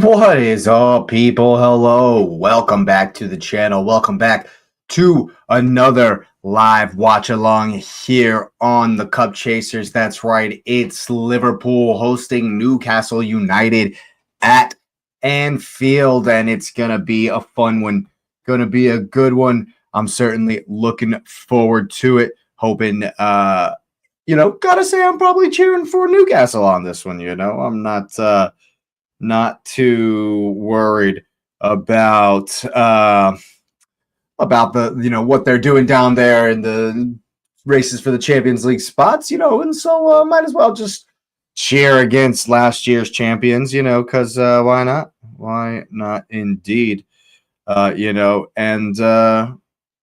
What is up, people? Hello. Welcome back to the channel. Welcome back to another live watch along here on the Cup Chasers. That's right. It's Liverpool hosting Newcastle United at Anfield, and it's going to be a fun one. Going to be a good one. I'm certainly looking forward to it. Hoping, gotta say I'm probably cheering for Newcastle on this one. I'm not too worried about the what they're doing down there in the races for the Champions League spots, and so might as well just cheer against last year's champions, because why not indeed, and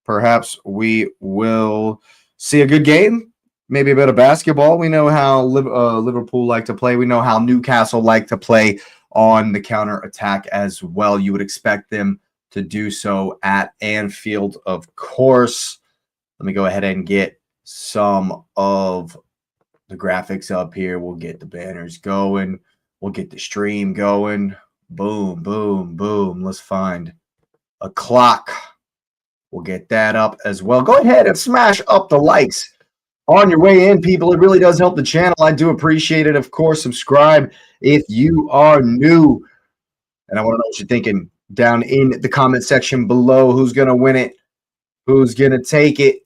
perhaps we will see a good game, maybe a bit of basketball. We know how Liverpool like to play. We know how Newcastle like to play on the counter attack as well. You would expect them to do so at Anfield, of course. Let me go ahead and get some of the graphics up here. We'll get the banners going. We'll get the stream going. Boom, boom, boom. Let's find a clock. We'll get that up as well. Go ahead and smash up the likes on your way in, people. It really does help the channel. I do appreciate it. Of course, subscribe if you are new. And I want to know what you're thinking down in the comment section below. Who's going to win it? Who's going to take it?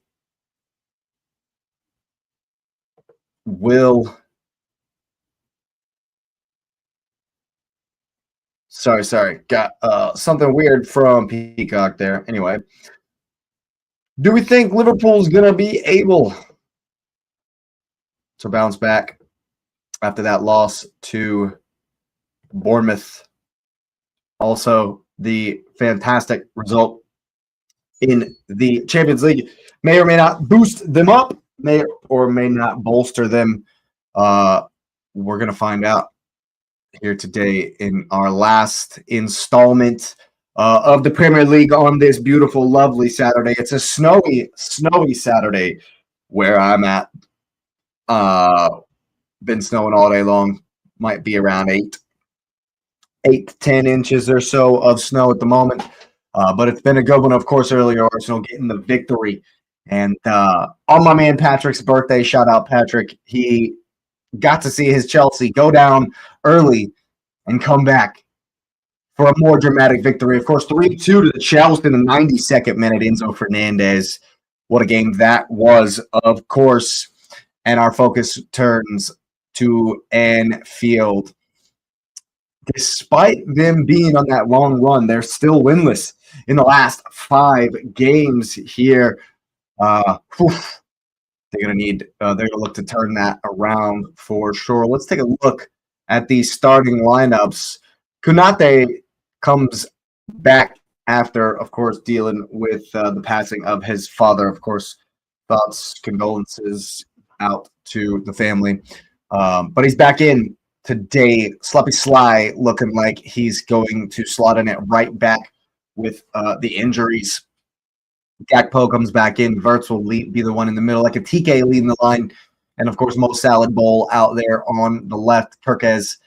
Sorry. Got something weird from Peacock there. Anyway, do we think Liverpool's going to be able to bounce back after that loss to Bournemouth? Also, the fantastic result in the Champions League may or may not boost them up, may or may not bolster them. We're going to find out here today in our last installment of the Premier League on this beautiful, lovely Saturday. It's a snowy Saturday where I'm at. Been snowing all day long. Might be around 8 to 10 inches or so of snow at the moment. But it's been a good one. Of course, earlier Arsenal getting the victory. And on my man Patrick's birthday, shout out Patrick. He got to see his Chelsea go down early and come back for a more dramatic victory. Of course, 3-2 to the Chelsea in the 92nd minute. Enzo Fernandez. What a game that was, of course. And our focus turns to Anfield. Despite them being on that long run, they're still winless in the last 5 games here. They're gonna look to turn that around for sure. Let's take a look at these starting lineups. Konate comes back after, of course, dealing with the passing of his father. Of course, thoughts, condolences out to the family. But he's back in today. Sloppy Sly looking like he's going to slot in it right back with the injuries. Gakpo comes back in. Verts will be the one in the middle. Like a TK leading the line. And, of course, Mo Salad Bowl out there on the left. Turquez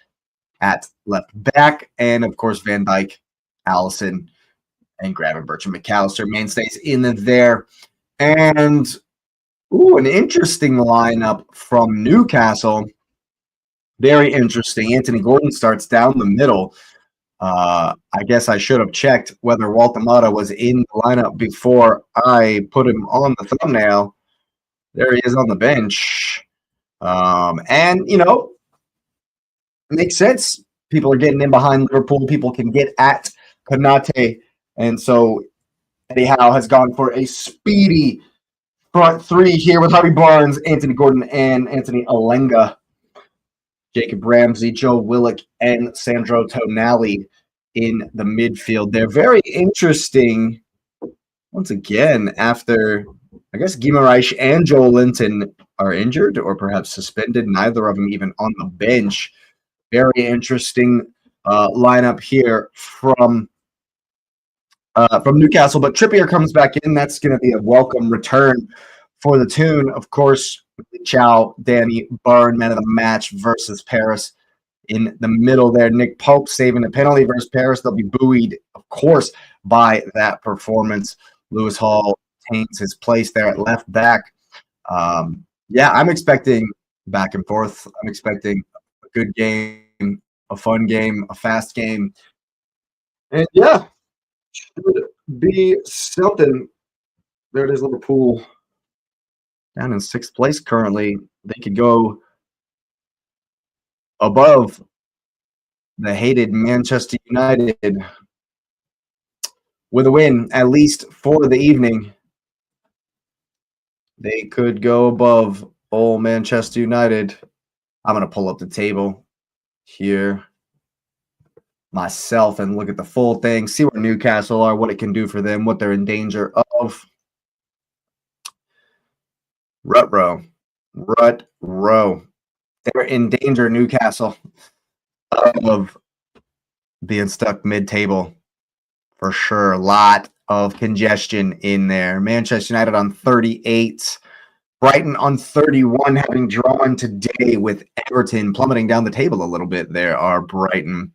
at left back. And, of course, Van Dijk, Allison, and Gravenberch and McAllister mainstays in there. And an interesting lineup from Newcastle. Very interesting. Anthony Gordon starts down the middle. I guess I should have checked whether Walter was in the lineup before I put him on the thumbnail. There he is on the bench. And, makes sense. People are getting in behind Liverpool. People can get at Konate. And so Eddie Howe has gone for a speedy front 3 here with Harvey Barnes, Anthony Gordon, and Anthony Alenga. Jacob Ramsey, Joe Willock, and Sandro Tonali in the midfield. They're very interesting once again after, I guess, Guimaraes and Joel Linton are injured or perhaps suspended. Neither of them even on the bench. Very interesting lineup here from Newcastle. But Trippier comes back in. That's going to be a welcome return for the tune, of course. Chow, Danny Byrne, man of the match versus Paris in the middle there. Nick Pope saving the penalty versus Paris. They'll be buoyed, of course, by that performance. Lewis Hall retains his place there at left back. Yeah, I'm expecting back and forth. I'm expecting a good game, a fun game, a fast game. And yeah, should be something. There it is, Liverpool down in sixth place currently. They could go above the hated Manchester United with a win, at least for the evening. They could go above old Manchester United. I'm going to pull up the table here myself and look at the full thing, see where Newcastle are, what it can do for them, what they're in danger of. Rut row. They're in danger, Newcastle, of being stuck mid-table for sure. A lot of congestion in there. Manchester United on 38. Brighton on 31, having drawn today with Everton, plummeting down the table a little bit. There are Brighton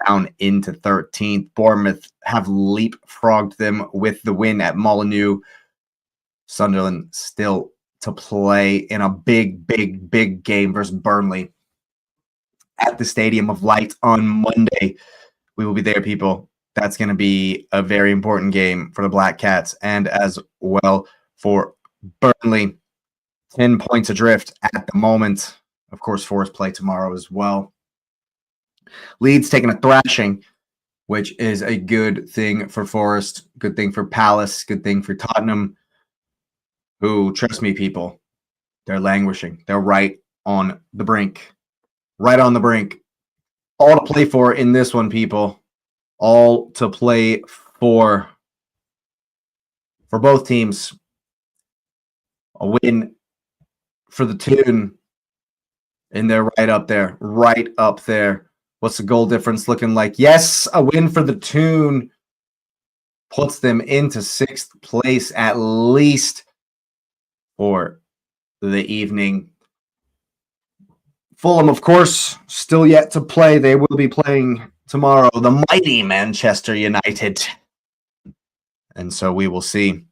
down into 13th. Bournemouth have leapfrogged them with the win at Molineux. Sunderland still to play in a big game versus Burnley at the Stadium of Light on Monday. We will be there, people. That's going to be a very important game for the Black Cats and as well for Burnley. 10 points adrift at the moment. Of course, Forest play tomorrow as well. Leeds taking a thrashing, which is a good thing for Forest, good thing for Palace, good thing for Tottenham, who, trust me, people, they're languishing. They're right on the brink. Right on the brink. All to play for in this one, people. All to play for both teams. A win for the Toon, and they're right up there. Right up there. What's the goal difference looking like? Yes, a win for the Toon puts them into sixth place at least for the evening. Fulham, of course, still yet to play. They will be playing tomorrow, the mighty Manchester United. And so we will see.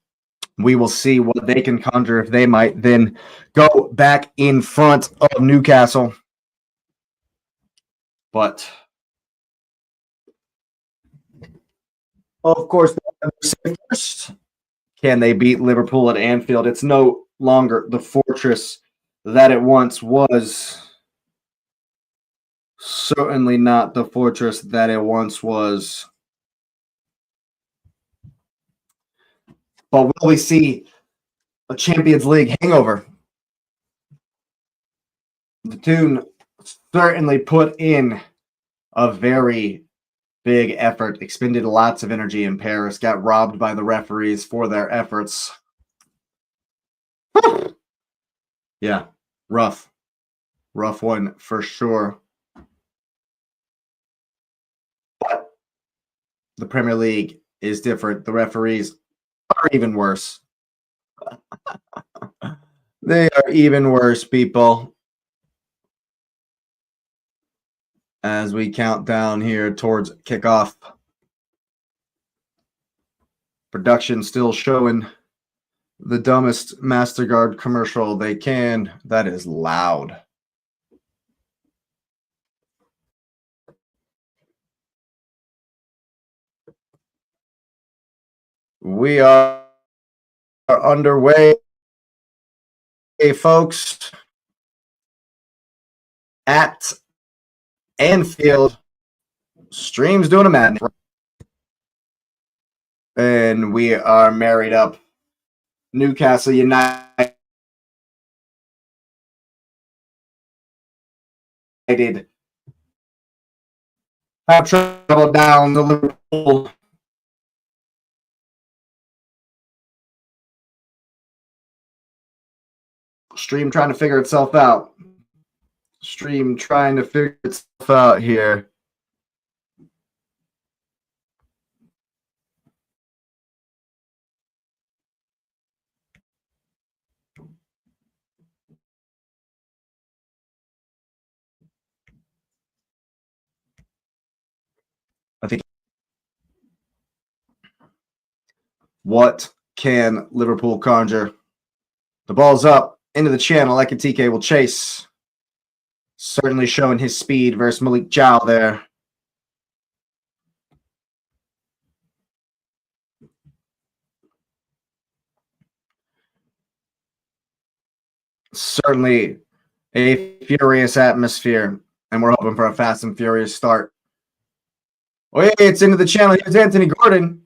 We will see what they can conjure if they might then go back in front of Newcastle. But, of course, first, can they beat Liverpool at Anfield? It's no longer the fortress that it once was. Certainly not the fortress that it once was. But will we see a Champions League hangover? The Toon certainly put in a very big effort, expended lots of energy in Paris, got robbed by the referees for their efforts. Yeah, rough. Rough one for sure. But the Premier League is different. The referees are even worse. They are even worse, people. As we count down here towards kickoff. Production still showing the dumbest MasterCard commercial they can. That is loud. We are underway, folks, at Anfield. Stream's doing a madness. And we are married up. Newcastle United have traveled down to Liverpool. Stream trying to figure itself out. Stream trying to figure itself out here. What can Liverpool conjure? The ball's up into the channel. Ekitike will chase. Certainly showing his speed versus Malik Chow there. Certainly a furious atmosphere, and we're hoping for a fast and furious start. Oh, yeah, it's into the channel. Here's Anthony Gordon.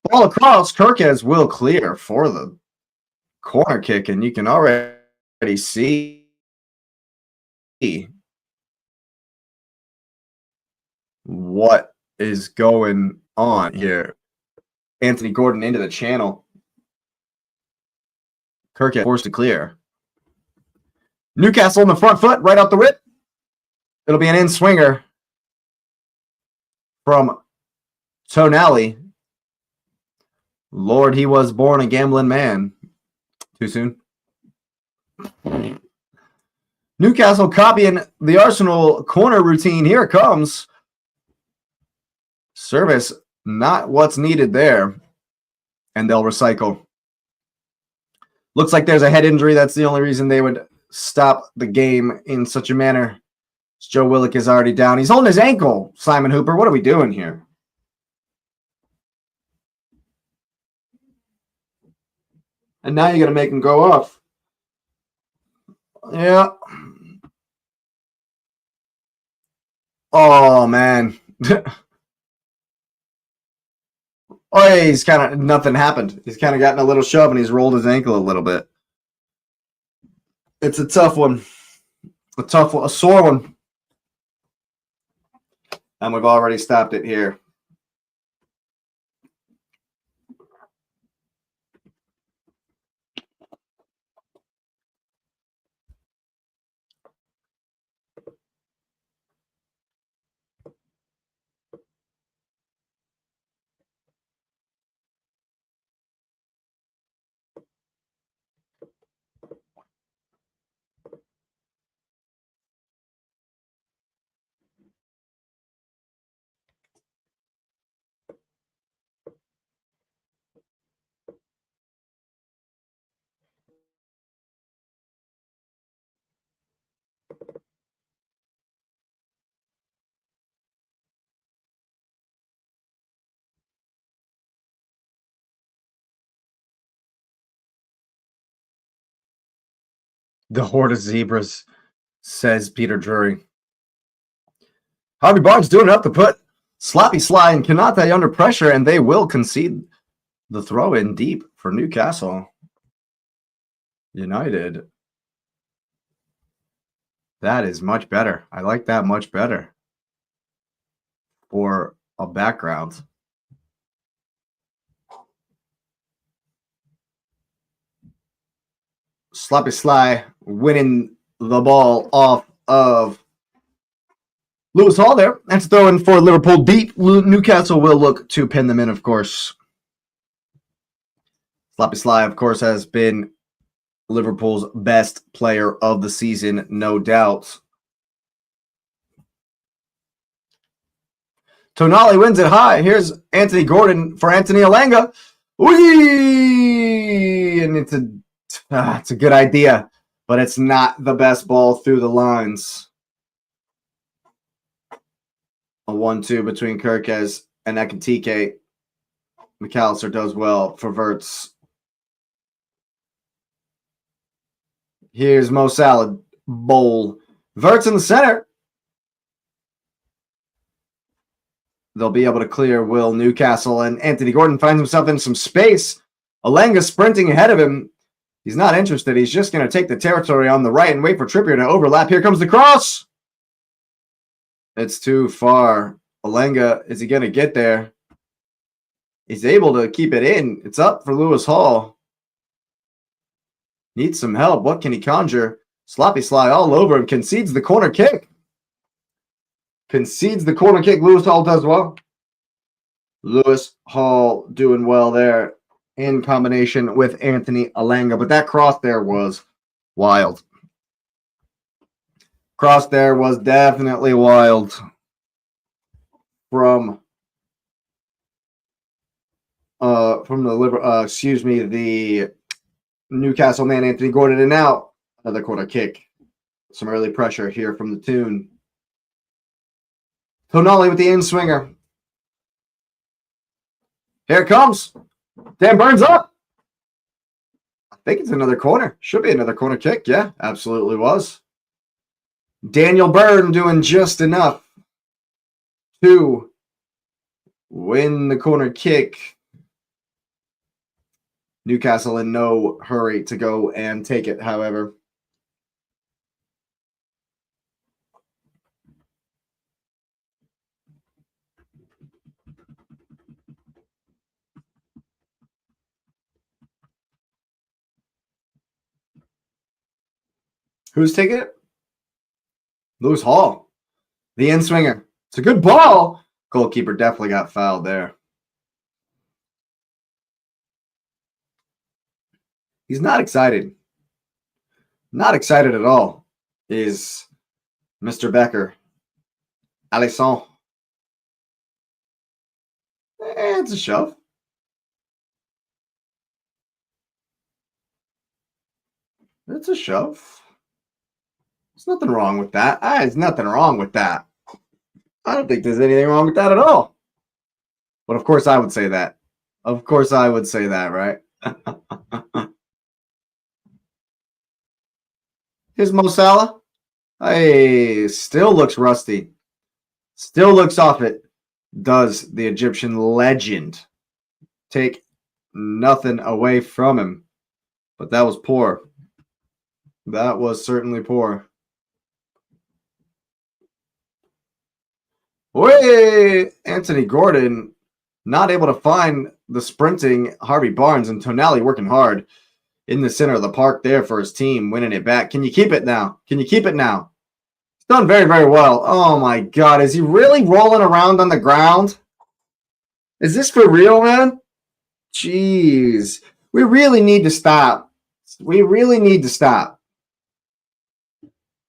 Ball across. Kirkes will clear for the corner kick, and you can already see what is going on here. Anthony Gordon into the channel. Kirkes forced to clear. Newcastle on the front foot, right out the rip. It'll be an in-swinger from Tonali. Lord, he was born a gambling man. Too soon. Newcastle copying the Arsenal corner routine. Here it comes. Service, not what's needed there. And they'll recycle. Looks like there's a head injury. That's the only reason they would stop the game in such a manner. Joe Willock is already down. He's holding his ankle, Simon Hooper. What are we doing here? And now you're going to make him go off. Yeah. Oh, man. Oh, yeah, he's kind of, nothing happened. He's kind of gotten a little shove and he's rolled his ankle a little bit. It's a tough one. A sore one. And we've already stopped it here. The horde of zebras, says Peter Drury. Harvey Barnes doing enough to put Sloppy Sly and Kanate under pressure, and they will concede the throw in deep for Newcastle United. That is much better. I like that much better for a background. Sloppy Sly winning the ball off of Lewis Hall there. That's throwing for Liverpool deep. Newcastle will look to pin them in, of course. Sloppy Sly, of course, has been Liverpool's best player of the season, no doubt. Tonali wins it high. Here's Anthony Gordon for Anthony Alanga. Whee! And it's a good idea, but it's not the best ball through the lines. A 1-2 between Kirkes and Ekitike. McAllister does well for Verts. Here's Mo Salah. Bowl. Verts in the center. They'll be able to clear Will Newcastle, and Anthony Gordon finds himself in some space. Alanga sprinting ahead of him. He's not interested. He's just going to take the territory on the right and wait for Trippier to overlap. Here comes the cross. It's too far. Alanga, is he going to get there? He's able to keep it in. It's up for Lewis Hall. Needs some help. What can he conjure? Sloppy Sly all over him. Concedes the corner kick. Concedes the corner kick. Lewis Hall does well. Lewis Hall doing well there in combination with Anthony Alanga. But that cross there was wild. Cross there was definitely wild from the Newcastle man, Anthony Gordon, and now another corner kick. Some early pressure here from the tune. Tonali with the in-swinger. Here it comes. Dan Burns up. I think it's another corner. Should be another corner kick. Yeah, absolutely was. Daniel Byrne doing just enough to win the corner kick. Newcastle in no hurry to go and take it, however. Who's taking it? Lewis Hall, the in-swinger. It's a good ball. Goalkeeper definitely got fouled there. He's not excited. Not excited at all is Mr. Becker. Alisson. It's a shove. It's a shove. There's nothing wrong with that. There's nothing wrong with that. I don't think there's anything wrong with that at all. But of course I would say that. Of course I would say that, right? Here's Mo Salah. Hey, still looks rusty. Still looks off it. Does the Egyptian legend. Take nothing away from him. But that was poor. That was certainly poor. Way Anthony Gordon not able to find the sprinting Harvey Barnes, and Tonali working hard in the center of the park there for his team, winning it back. Can you keep it now? Can you keep it now? He's done very, very well. Oh my God. Is he really rolling around on the ground? Is this for real, man? Jeez. We really need to stop. We really need to stop.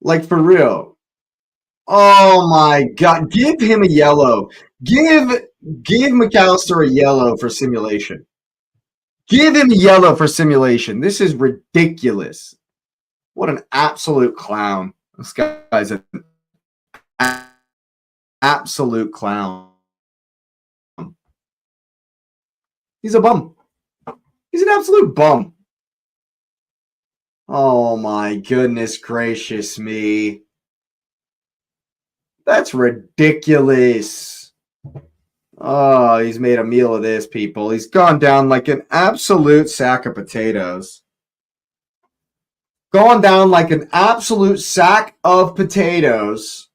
Like, for real. Oh my God. Give him a yellow. Give McAllister a yellow for simulation. Give him a yellow for simulation. This is ridiculous. What an absolute clown. This guy's an absolute clown. He's a bum. He's an absolute bum. Oh my goodness gracious me. That's ridiculous. Oh, he's made a meal of this, people. He's gone down like an absolute sack of potatoes. Gone down like an absolute sack of potatoes.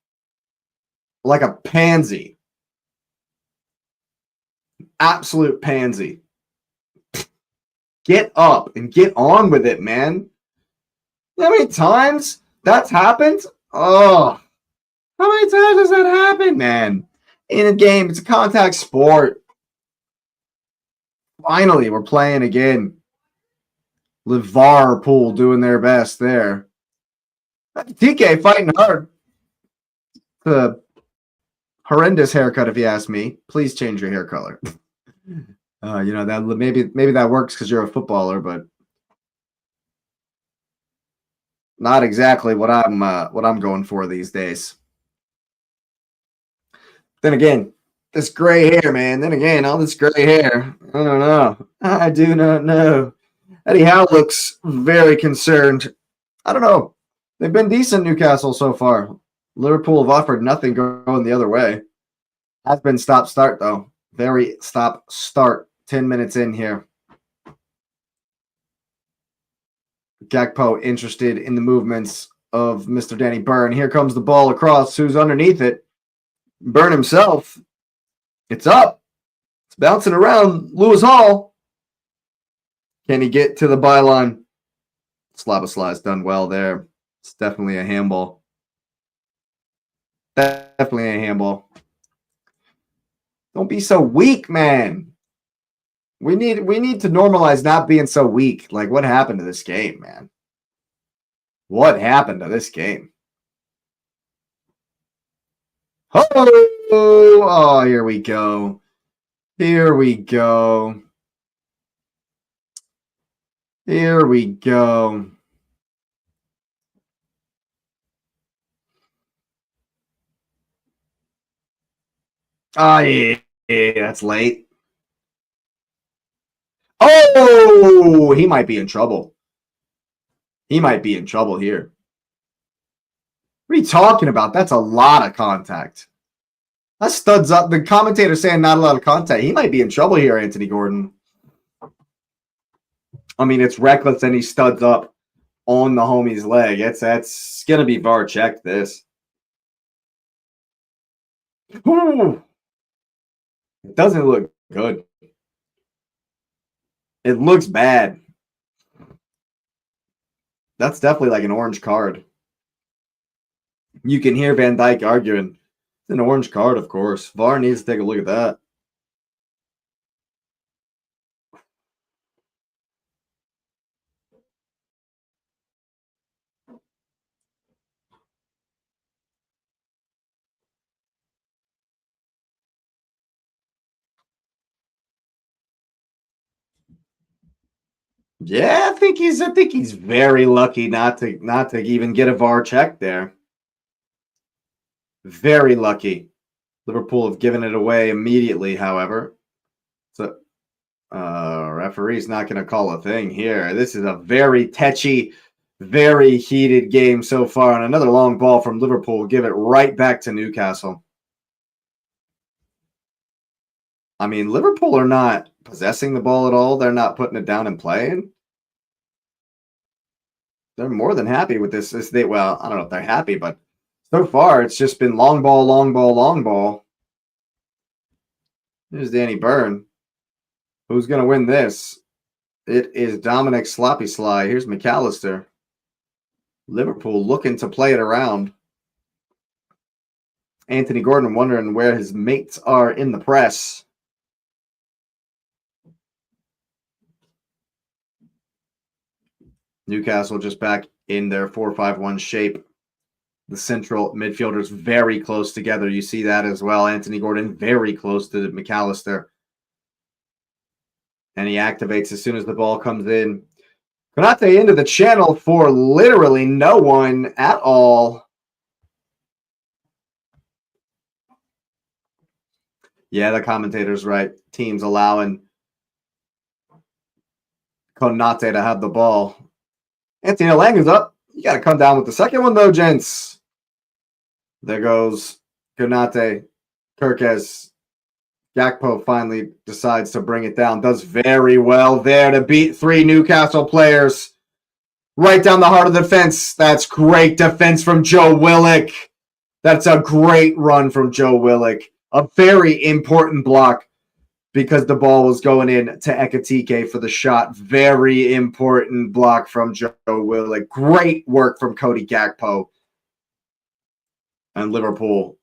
Like a pansy. Absolute pansy. Get up and get on with it, man. You know how many times that's happened? Oh. How many times has that happened, man? In a game, it's a contact sport. Finally, we're playing again. Liverpool doing their best there. TK fighting hard. The horrendous haircut, if you ask me. Please change your hair color. You know that maybe that works because you're a footballer, but not exactly what I'm going for these days. Then again, this gray hair, man. Then again, all this gray hair. I don't know. I do not know. Eddie Howe looks very concerned. I don't know. They've been decent, Newcastle, so far. Liverpool have offered nothing going the other way. Has been stop-start, though. Very stop-start. 10 minutes in here. Gakpo interested in the movements of Mr. Danny Byrne. Here comes the ball across. Who's underneath it? Byrne himself. It's up. It's bouncing around. Lewis Hall. Can he get to the byline? Slabaslai's done well there. It's definitely a handball. Definitely a handball. Don't be so weak, man. We need to normalize not being so weak. Like, what happened to this game, man? What happened to this game? Oh, here we go. Here we go. Here we go. Oh, yeah, that's late. Oh, he might be in trouble. He might be in trouble here. What are you talking about? That's a lot of contact. That studs up. The commentator saying not a lot of contact. He might be in trouble here, Anthony Gordon. I mean, it's reckless and he studs up on the homie's leg. That's going to be VAR checked, this. Ooh. It doesn't look good. It looks bad. That's definitely like an orange card. You can hear Van Dijk arguing. It's an orange card, of course. VAR needs to take a look at that. Yeah, I think he's very lucky not to even get a VAR check there. Very lucky. Liverpool have given it away immediately, however. So referee's not going to call a thing here. This is a very tetchy, very heated game so far. And another long ball from Liverpool will give it right back to Newcastle. I mean, Liverpool are not possessing the ball at all. They're not putting it down and playing. They're more than happy with this. Well, I don't know if they're happy, but so far it's just been long ball, long ball, long ball. Here's Danny Byrne. Who's going to win this? It is Dominic Sloppy Sly. Here's McAllister. Liverpool looking to play it around. Anthony Gordon wondering where his mates are in the press. Newcastle just back in their 4-5-1 shape. The central midfielders very close together. You see that as well. Anthony Gordon very close to McAllister. And he activates as soon as the ball comes in. Konate into the channel for literally no one at all. Yeah, the commentator's right. Teams allowing Konate to have the ball. Anthony Lang is up. You got to come down with the second one, though, gents. There goes Konate. Kirkes. Gakpo finally decides to bring it down. Does very well there to beat 3 Newcastle players. Right down the heart of the defense. That's great defense from Joe Willock. That's a great run from Joe Willock. A very important block because the ball was going in to Ekitike for the shot. Very important block from Joe Willock. Great work from Cody Gakpo. And Liverpool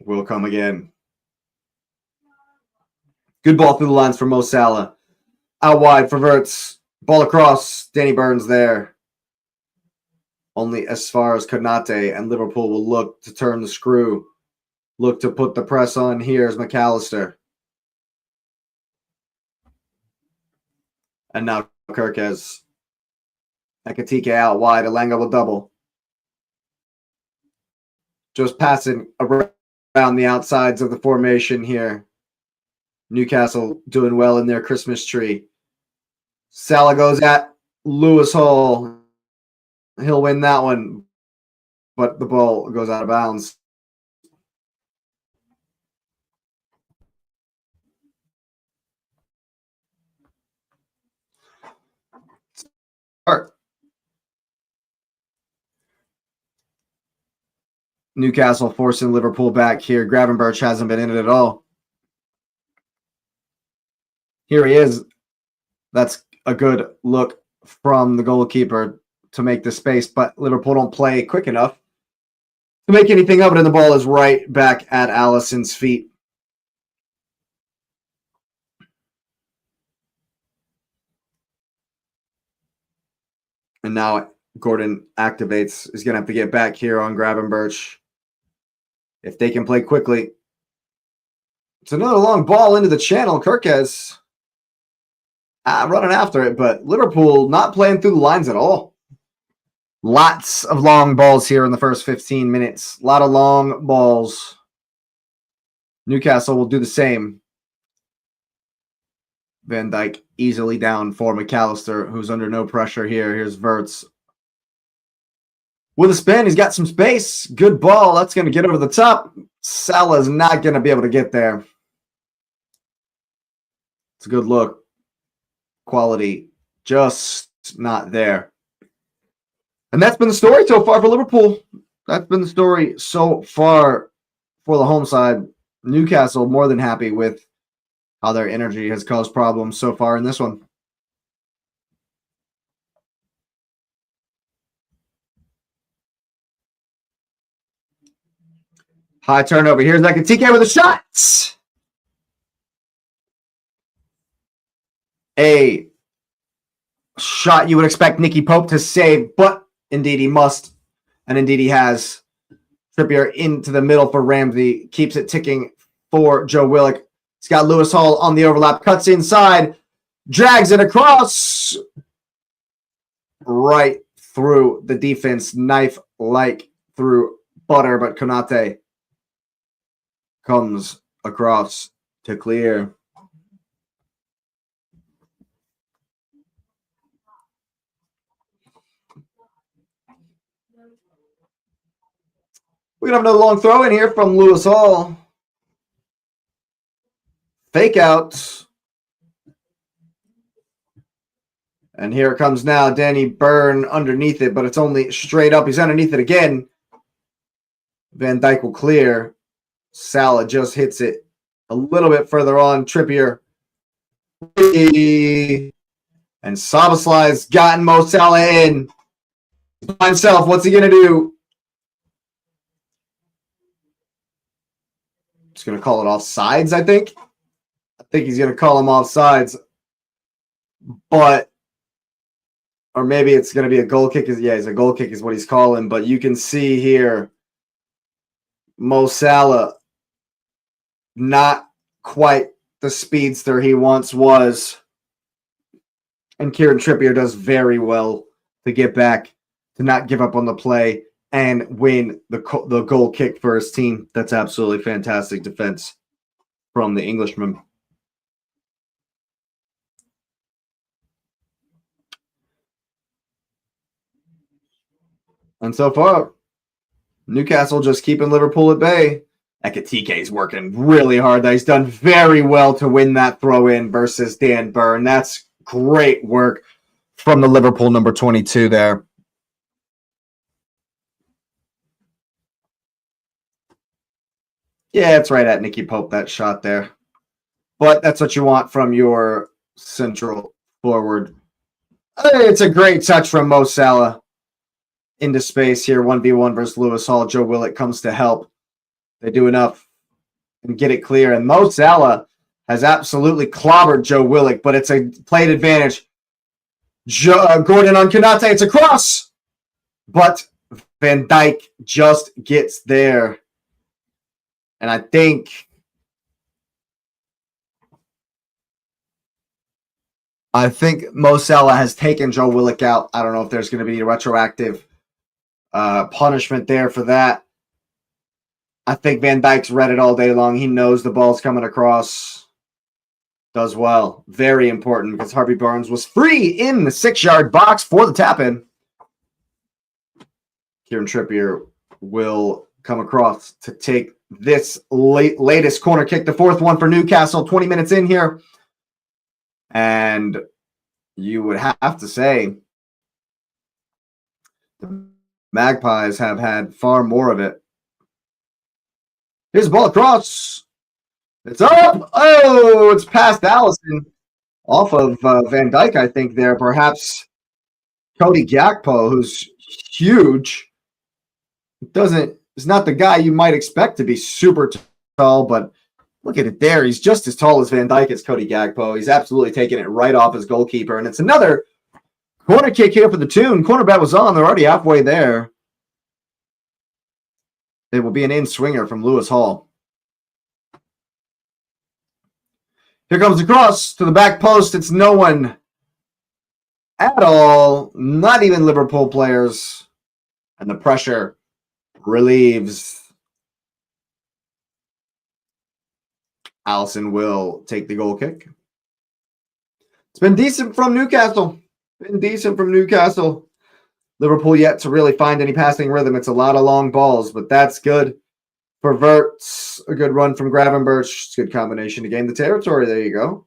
will come again. Good ball through the lines for Mo Salah. Out wide for Verts. Ball across. Danny Burns there. Only as far as Konate, and Liverpool will look to turn the screw. Look to put the press on here as McAllister. And now Kirkes. Ekitike out wide. Elanga will double. Just passing around the outsides of the formation here. Newcastle doing well in their Christmas tree. Salah goes at Lewis Hall. He'll win that one. But the ball goes out of bounds. Newcastle forcing Liverpool back here. Gravenberch hasn't been in it at all. Here he is. That's a good look from the goalkeeper to make the space, but Liverpool don't play quick enough to make anything of it, and the ball is right back at Allison's feet. And now Gordon activates. He's going to have to get back here on Gravenberch. If they can play quickly. It's another long ball into the channel. Kirkes running after it, but Liverpool not playing through the lines at all. Lots of long balls here in the first 15 minutes. A lot of long balls. Newcastle will do the same. Van Dijk easily down for McAllister, who's under no pressure here. Here's Wirtz. With a spin, he's got some space. Good ball. That's going to get over the top. Salah's not going to be able to get there. It's a good look. Quality just not there. And that's been the story so far for Liverpool. That's been the story so far for the home side. Newcastle more than happy with how their energy has caused problems so far in this one. High turnover. Here's Ekitike with a shot. A shot you would expect Nicky Pope to save, but indeed he must. And indeed he has. Trippier into the middle for Ramsey. Keeps it ticking for Joe Willock. He's got Lewis Hall on the overlap. Cuts inside. Drags it across. Right through the defense. Knife-like through butter, but Konate comes across to clear. We're going to have another long throw in here from Lewis Hall. Fake out. And here it comes now. Danny Byrne underneath it, but it's only straight up. He's underneath it again. Van Dijk will clear. Salah just hits it a little bit further on. Trippier. And Szoboszlai's gotten Mo Salah in. By himself. What's he going to do? Just going to call it offsides, I think. I think he's going to call him offsides. But, or maybe it's going to be a goal kick. Yeah, it's a goal kick is what he's calling. But you can see here, Mo Salah, not quite the speedster he once was. And Kieran Trippier does very well to get back, to not give up on the play, and win the goal kick for his team. That's absolutely fantastic defense from the Englishman. And so far, Newcastle just keeping Liverpool at bay. Ekitike is working really hard. He's done very well to win that throw-in versus Dan Byrne. That's great work from the Liverpool number 22 there. Yeah, it's right at Nicky Pope, that shot there. But that's what you want from your central forward. It's a great touch from Mo Salah. Into space here, 1v1 versus Lewis Hall. Joe Willock comes to help. They do enough and get it clear. And Mo Salah has absolutely clobbered Joe Willock, but it's a played advantage. Gordon on Konate, it's a cross. But Van Dijk just gets there. And I think Mo Salah has taken Joe Willock out. I don't know if there's going to be a retroactive punishment there for that. I think Van Dijk's read it all day long. He knows the ball's coming across. Does well. Very important because Harvey Barnes was free in the 6-yard box for the tap-in. Kieran Trippier will come across to take this latest corner kick, the fourth one for Newcastle, 20 minutes in here. And you would have to say the Magpies have had far more of it. Here's the ball across. It's up. Oh, it's past Allison. Off of Van Dijk, I think there. Perhaps Cody Gakpo, who's huge. Is not the guy you might expect to be super tall, but look at it there. He's just as tall as Van Dijk as Cody Gakpo. He's absolutely taking it right off his goalkeeper. And it's another corner kick here for the Toon. Cornerback was on. They're already halfway there. It will be an in-swinger from Lewis Hall. Here comes the cross to the back post. It's no one at all. Not even Liverpool players. And the pressure relieves. Alisson will take the goal kick. It's been decent from Newcastle. Liverpool yet to really find any passing rhythm. It's a lot of long balls, but that's good for Verts. A good run from Gravenberch. Good combination to gain the territory. There you go.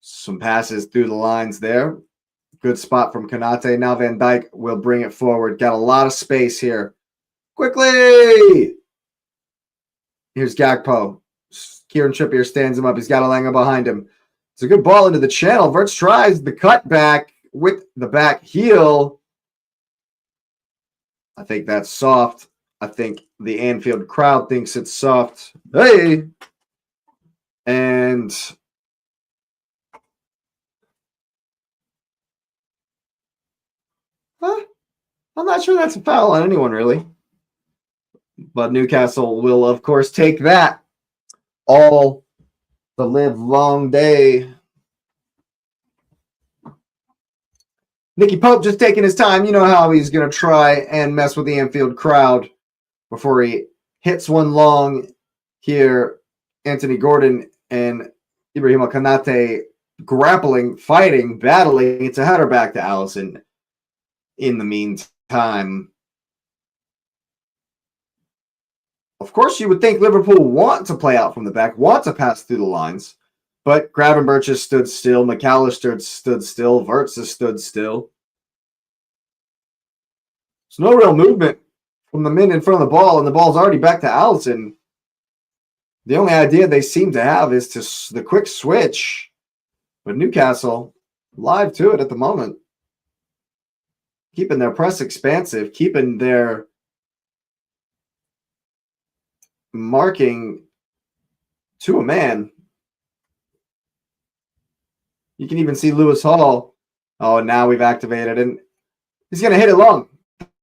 Some passes through the lines there. Good spot from Konate. Now Van Dijk will bring it forward. Got a lot of space here. Quickly! Here's Gakpo. Kieran Trippier stands him up. He's got Alanga behind him. It's a good ball into the channel. Verts tries the cutback with the back heel. I think that's soft. I think the Anfield crowd thinks it's soft. Hey! And I'm not sure that's a foul on anyone, really. But Newcastle will, of course, take that all the live long day. Nicky Pope just taking his time. You know how he's going to try and mess with the Anfield crowd before he hits one long here. Anthony Gordon and Ibrahima Konate grappling, fighting, battling. It's a header back to Alisson in the meantime. Of course, you would think Liverpool want to play out from the back, want to pass through the lines. But Gravenberch has stood still. McAllister stood still. Verts has stood still. There's no real movement from the men in front of the ball, and the ball's already back to Alisson. The only idea they seem to have is to the quick switch. But Newcastle, live to it at the moment. Keeping their press expansive, keeping their marking to a man. You can even see Lewis Hall. Oh, now we've activated, and he's going to hit it long.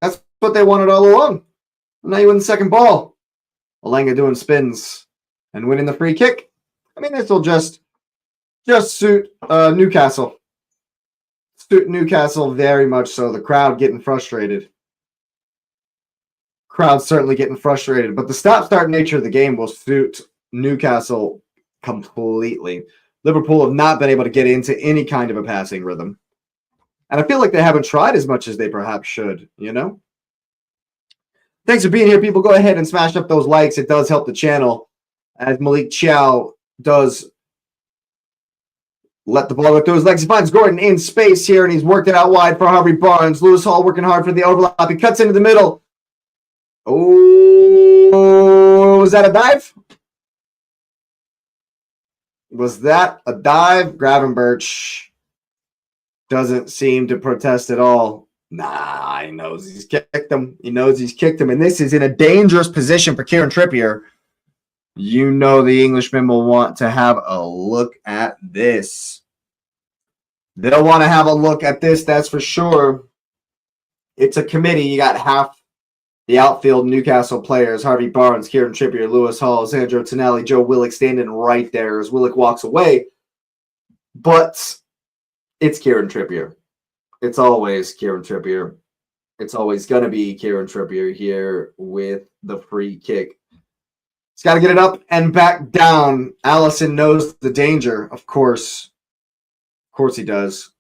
That's what they wanted all along. Now you win the second ball. Alanga doing spins and winning the free kick. I mean, this will just suit Newcastle. Suit Newcastle very much so. The crowd getting frustrated. Crowd certainly getting frustrated, but the stop-start nature of the game will suit Newcastle completely. Liverpool have not been able to get into any kind of a passing rhythm. And I feel like they haven't tried as much as they perhaps should, you know? Thanks for being here, people. Go ahead and smash up those likes. It does help the channel. As Malik Chow does let the ball go through his legs. He finds Gordon in space here, and he's worked it out wide for Harvey Barnes. Lewis Hall working hard for the overlap. He cuts into the middle. Oh, was that a dive? Was that a dive? Gravenberch doesn't seem to protest at all. Nah, he knows he's kicked him. He knows he's kicked him, and this is in a dangerous position for Kieran Trippier. You know the Englishman will want to have a look at this. They'll want to have a look at this, that's for sure. It's a committee. You got half the outfield Newcastle players, Harvey Barnes, Kieran Trippier, Lewis Hall, Sandro Tonali, Joe Willock standing right there as Willock walks away. But it's Kieran Trippier. It's always Kieran Trippier. It's always going to be Kieran Trippier here with the free kick. He's got to get it up and back down. Alisson knows the danger, of course. Of course he does.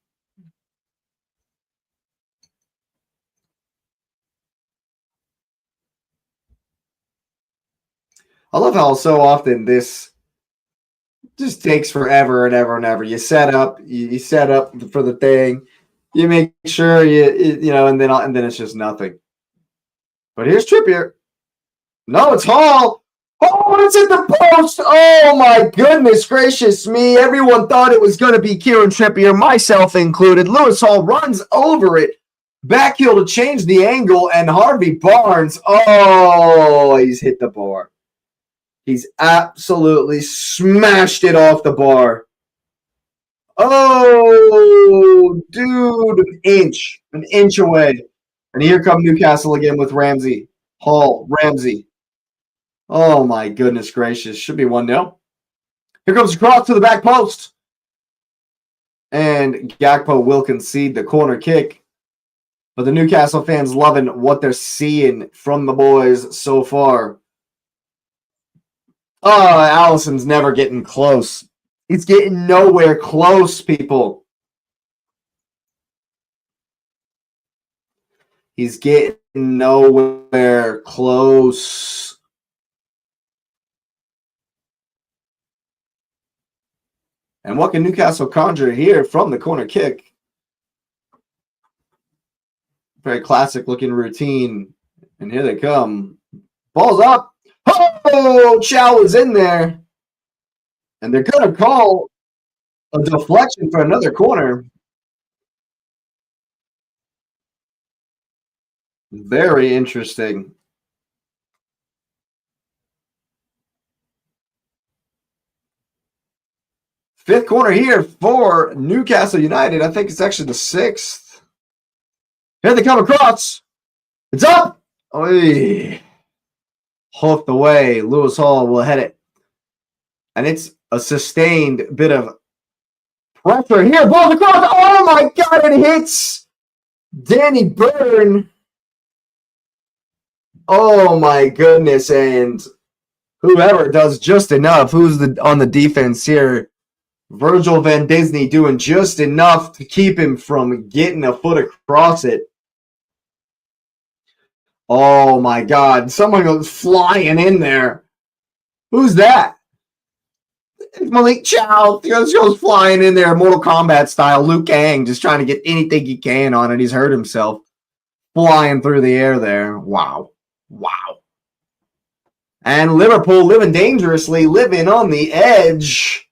I love how so often this just takes forever and ever and ever. You set up for the thing. You make sure you know, and then it's just nothing. But here's Trippier. No, it's Hall. Oh, it's at the post. Oh, my goodness gracious me. Everyone thought it was going to be Kieran Trippier, myself included. Lewis Hall runs over it. Back heel to change the angle, and Harvey Barnes. Oh, he's hit the bar. He's absolutely smashed it off the bar. Oh, dude, an inch away. And here come Newcastle again with Ramsey. Hall, Ramsey. Oh, my goodness gracious. Should be 1-0. Here comes the cross to the back post. And Gakpo will concede the corner kick. But the Newcastle fans loving what they're seeing from the boys so far. Oh, Allison's never getting close. It's getting nowhere close, people. He's getting nowhere close. And what can Newcastle conjure here from the corner kick? Very classic looking routine. And here they come. Ball's up. Oh, Chow is in there. And they're going to call a deflection for another corner. Very interesting. Fifth corner here for Newcastle United. I think it's actually the sixth. Here they come across. It's up. Oy. Hooked away. Lewis Hall will head it. And it's a sustained bit of pressure here. Ball across. Oh my God, it hits Danny Byrne. Oh my goodness. And whoever does just enough. Who's on the defense here? Virgil van Disney doing just enough to keep him from getting a foot across it. Oh my God. Someone goes flying in there. Who's that? It's Malik Chow. Goes flying in there, Mortal Kombat style. Liu Kang just trying to get anything he can on it. He's hurt himself. Flying through the air there. Wow. Wow. And Liverpool living dangerously, living on the edge.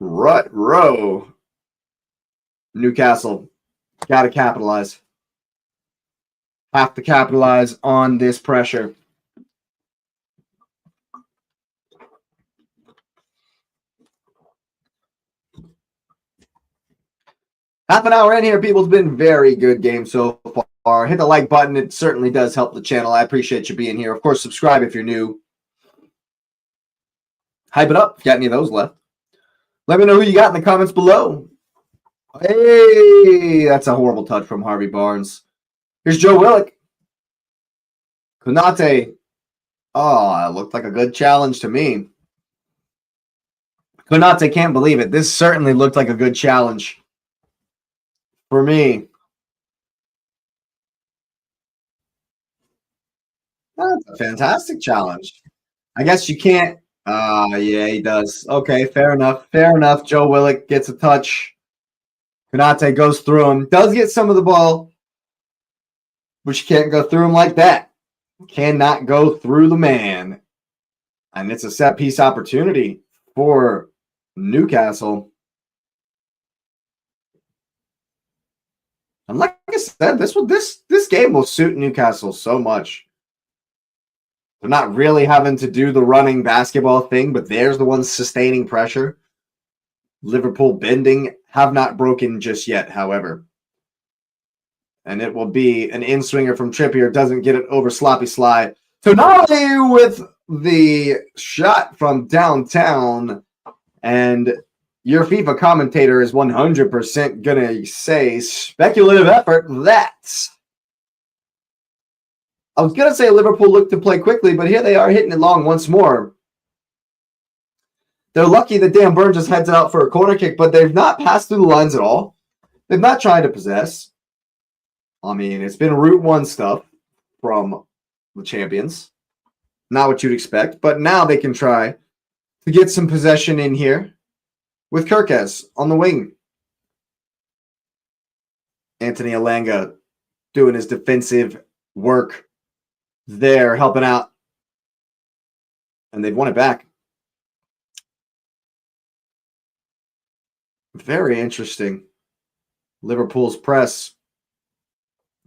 Rut row. Newcastle got to capitalize. Have to capitalize on this pressure. Half an hour in here, people. It's been a very good game so far. Hit the like button. It certainly does help the channel. I appreciate you being here. Of course, subscribe if you're new. Hype it up if you got any of those left. Let me know who you got in the comments below. Hey, that's a horrible touch from Harvey Barnes. Here's Joe Willock. Konate. Oh, it looked like a good challenge to me. Konate can't believe it. This certainly looked like a good challenge for me. That's a fantastic challenge. I guess you can't. Yeah, he does. Okay, fair enough. Fair enough. Joe Willock gets a touch. Konate goes through him. Does get some of the ball, but you can't go through him like that. Cannot go through the man. And it's a set piece opportunity for Newcastle. And like I said, this game will suit Newcastle so much. They're not really having to do the running basketball thing, but there's the ones sustaining pressure. Liverpool bending have not broken just yet, however. And it will be an in-swinger from Trippier. Doesn't get it over Sloppy Sly. Tonali with the shot from downtown. And your FIFA commentator is 100% going to say speculative effort. I was going to say Liverpool looked to play quickly, but here they are hitting it long once more. They're lucky that Dan Burn just heads out for a corner kick, but they've not passed through the lines at all. They've not tried to possess. I mean, it's been Route 1 stuff from the champions. Not what you'd expect, but now they can try to get some possession in here with Kirkes on the wing. Anthony Elanga doing his defensive work there, helping out. And they've won it back. Very interesting. Liverpool's press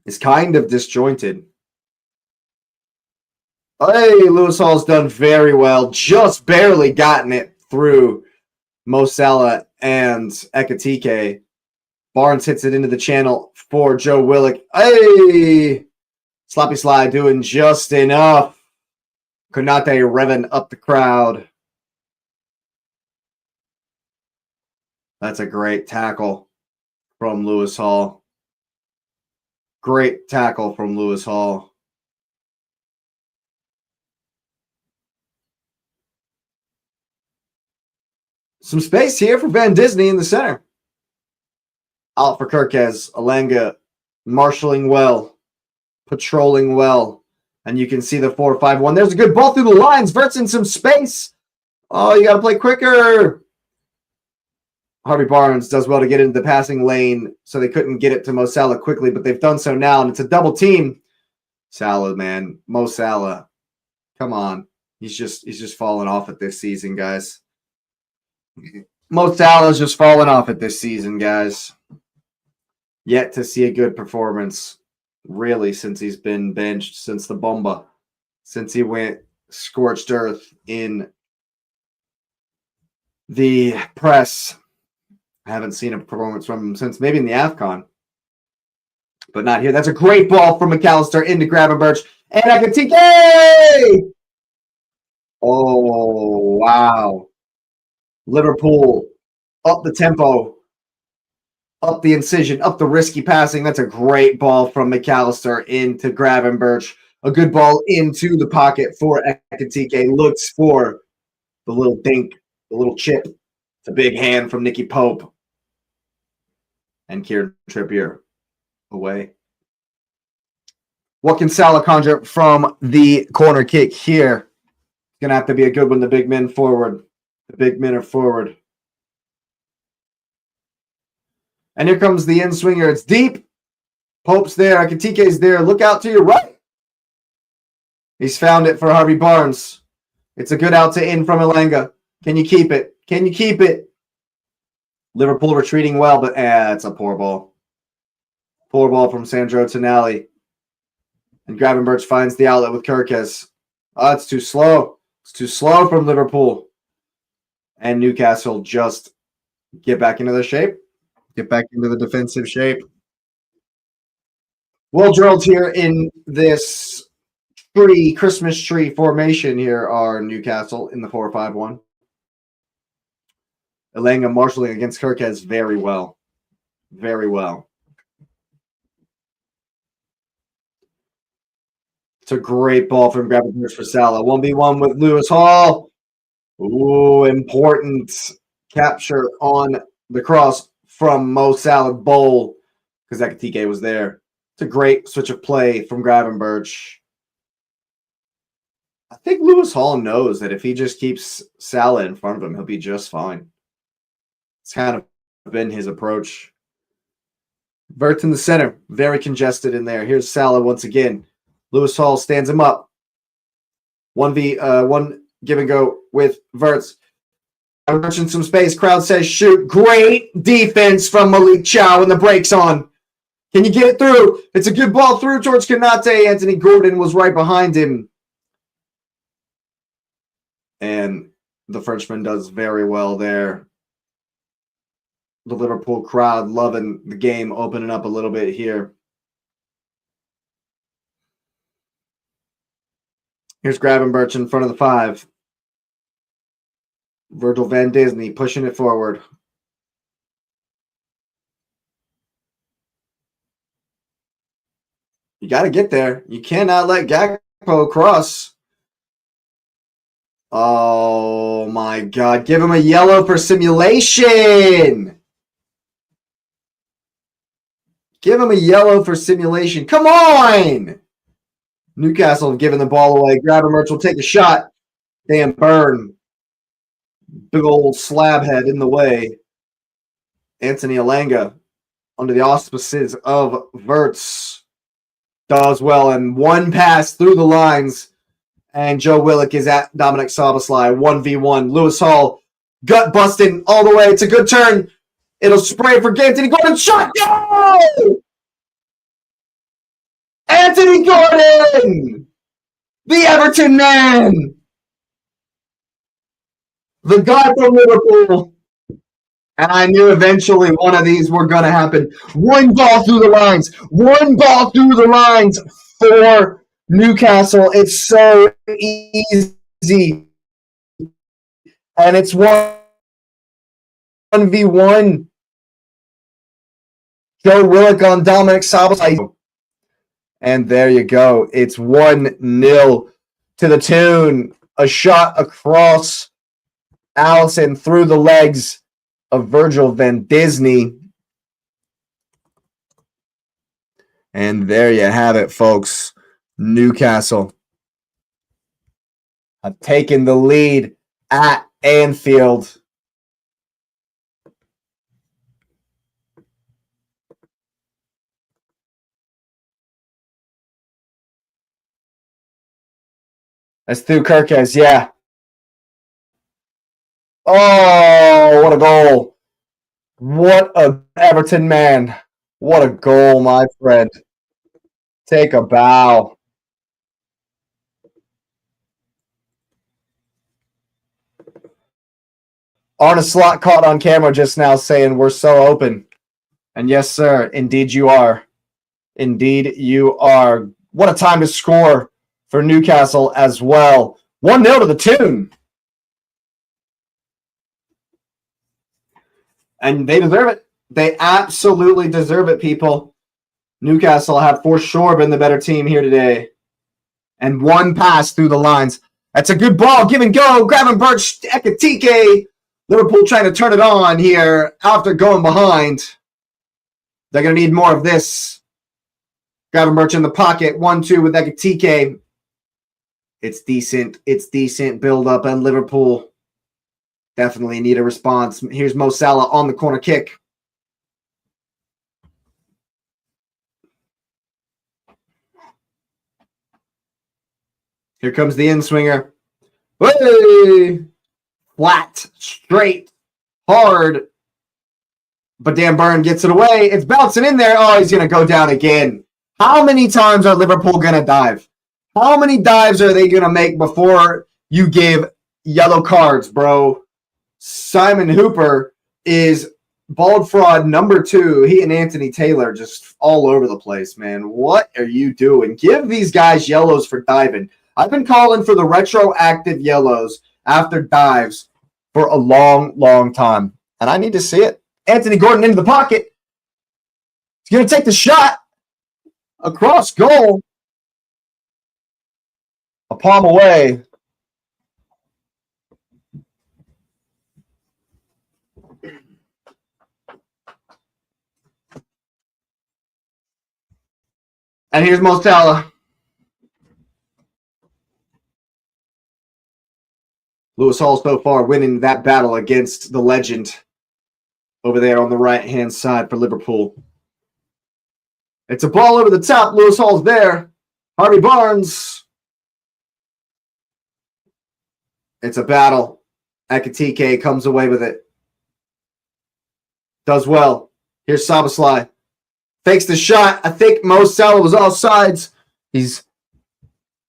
is kind of disjointed. Hey, Lewis Hall's done very well. Just barely gotten it through Mo Salah and Ekatike. Barnes hits it into the channel for Joe Willock. Hey! Sloppy Sly doing just enough. Konate revving up the crowd. That's a great tackle from Lewis Hall. Great tackle from Lewis Hall. Some space here for Van Disney in the center. Out for Kirkez. Alenga marshalling well, patrolling well. And you can see the 4-5-1. There's a good ball through the lines. Vert's in some space. Oh, you got to play quicker. Harvey Barnes does well to get into the passing lane, so they couldn't get it to Mo Salah quickly, but they've done so now, and it's a double team. Salah, man. Mo Salah. Come on. He's just falling off it this season, guys. Mo Salah's just falling off it this season, guys. Yet to see a good performance, really, since he's been benched, since the Bomba, since he went scorched earth in the press. I haven't seen a performance from him since maybe in the AFCON, but not here. That's a great ball from McAllister into Gravenberch. And Ekitike! Oh, wow. Liverpool up the tempo, up the incision, up the risky passing. That's a great ball from McAllister into Gravenberch. A good ball into the pocket for Ekitike. Looks for the little dink, the little chip. It's a big hand from Nicky Pope. And Kieran Trippier away. What can Salah conjure from the corner kick here? It's going to have to be a good one. The big men forward. The big men are forward. And here comes the in-swinger. It's deep. Pope's there. Ekitike's there. Look out to your right. He's found it for Harvey Barnes. It's a good out to in from Elanga. Can you keep it? Can you keep it? Liverpool retreating well, but it's a poor ball. Poor ball from Sandro Tonali. And Gravenberch finds the outlet with Kirkez. Oh, it's too slow. It's too slow from Liverpool. And Newcastle just get back into their shape. Get back into the defensive shape. Well drilled here in this Christmas tree formation here are Newcastle in the 4-5-1. Elanga marshalling against Kirkez very well. Very well. It's a great ball from Gravenberch for Salah. 1v1 with Lewis Hall. Ooh, important capture on the cross from Mo Salah Bowl because Ekitike was there. It's a great switch of play from Gravenberch. I think Lewis Hall knows that if he just keeps Salah in front of him, he'll be just fine. It's kind of been his approach. Vert in the center. Very congested in there. Here's Salah once again. Lewis Hall stands him up. 1v1 give and go with Verts. I'm in some space. Crowd says shoot. Great defense from Malik Chow and the brakes on. Can you get it through? It's a good ball through towards Konate. Anthony Gordon was right behind him. And the Frenchman does very well there. The Liverpool crowd loving the game, opening up a little bit here. Here's Gravenberch in front of the 5. Virgil van Disney pushing it forward. You got to get there. You cannot let Gakpo cross. Oh, my God. Give him a yellow for simulation. Give him a yellow for simulation. Come on! Newcastle have given the ball away. Gravenberch will take a shot. Damn burn. Big old slab head in the way. Anthony Elanga, under the auspices of Verts, does well. And one pass through the lines. And Joe Willock is at Dominic Szoboszlai. 1v1. Lewis Hall, gut busting all the way. It's a good turn. It'll spray for Anthony Gordon. Shot! Go! Anthony Gordon! The Everton man! The guy from Liverpool. And I knew eventually one of these were going to happen. One ball through the lines. One ball through the lines for Newcastle. It's so easy. And it's one 1v1. Joe Willock on Dominic Szoboszlai. And there you go. It's 1-0 to the tune. A shot across Allison through the legs of Virgil van Disney. And there you have it, folks. Newcastle have taken the lead at Anfield. That's through Kirkes, yeah. Oh, what a goal. What a Everton man. What a goal, my friend. Take a bow. Arne Slot caught on camera just now saying we're so open. And yes, sir, indeed you are. Indeed you are. What a time to score for Newcastle as well. 1-0 to the tune. And they deserve it. They absolutely deserve it, people. Newcastle have for sure been the better team here today. And one pass through the lines. That's a good ball. Give and go. Gravenberch, Ekitike. Liverpool trying to turn it on here after going behind. They're going to need more of this. Gravenberch in the pocket. 1-2 with Ekitike. It's decent. It's decent build-up, and Liverpool definitely need a response. Here's Mo Salah on the corner kick. Here comes the in-swinger. Hey! Flat, straight, hard. But Dan Burn gets it away. It's bouncing in there. Oh, he's going to go down again. How many times are Liverpool going to dive? How many dives are they going to make before you give yellow cards, bro? Simon Hooper is bald fraud number 2. He and Anthony Taylor just all over the place, man. What are you doing? Give these guys yellows for diving. I've been calling for the retroactive yellows after dives for a long, long time. And I need to see it. Anthony Gordon into the pocket. He's going to take the shot. Across goal. A palm away. And here's Mo Salah. Lewis Hall so far winning that battle against the legend over there on the right-hand side for Liverpool. It's a ball over the top. Lewis Hall's there. Harvey Barnes. It's a battle. Ekitike comes away with it. Does well. Here's Szoboszlai. Fakes the shot. I think Mo Salah was offsides. He's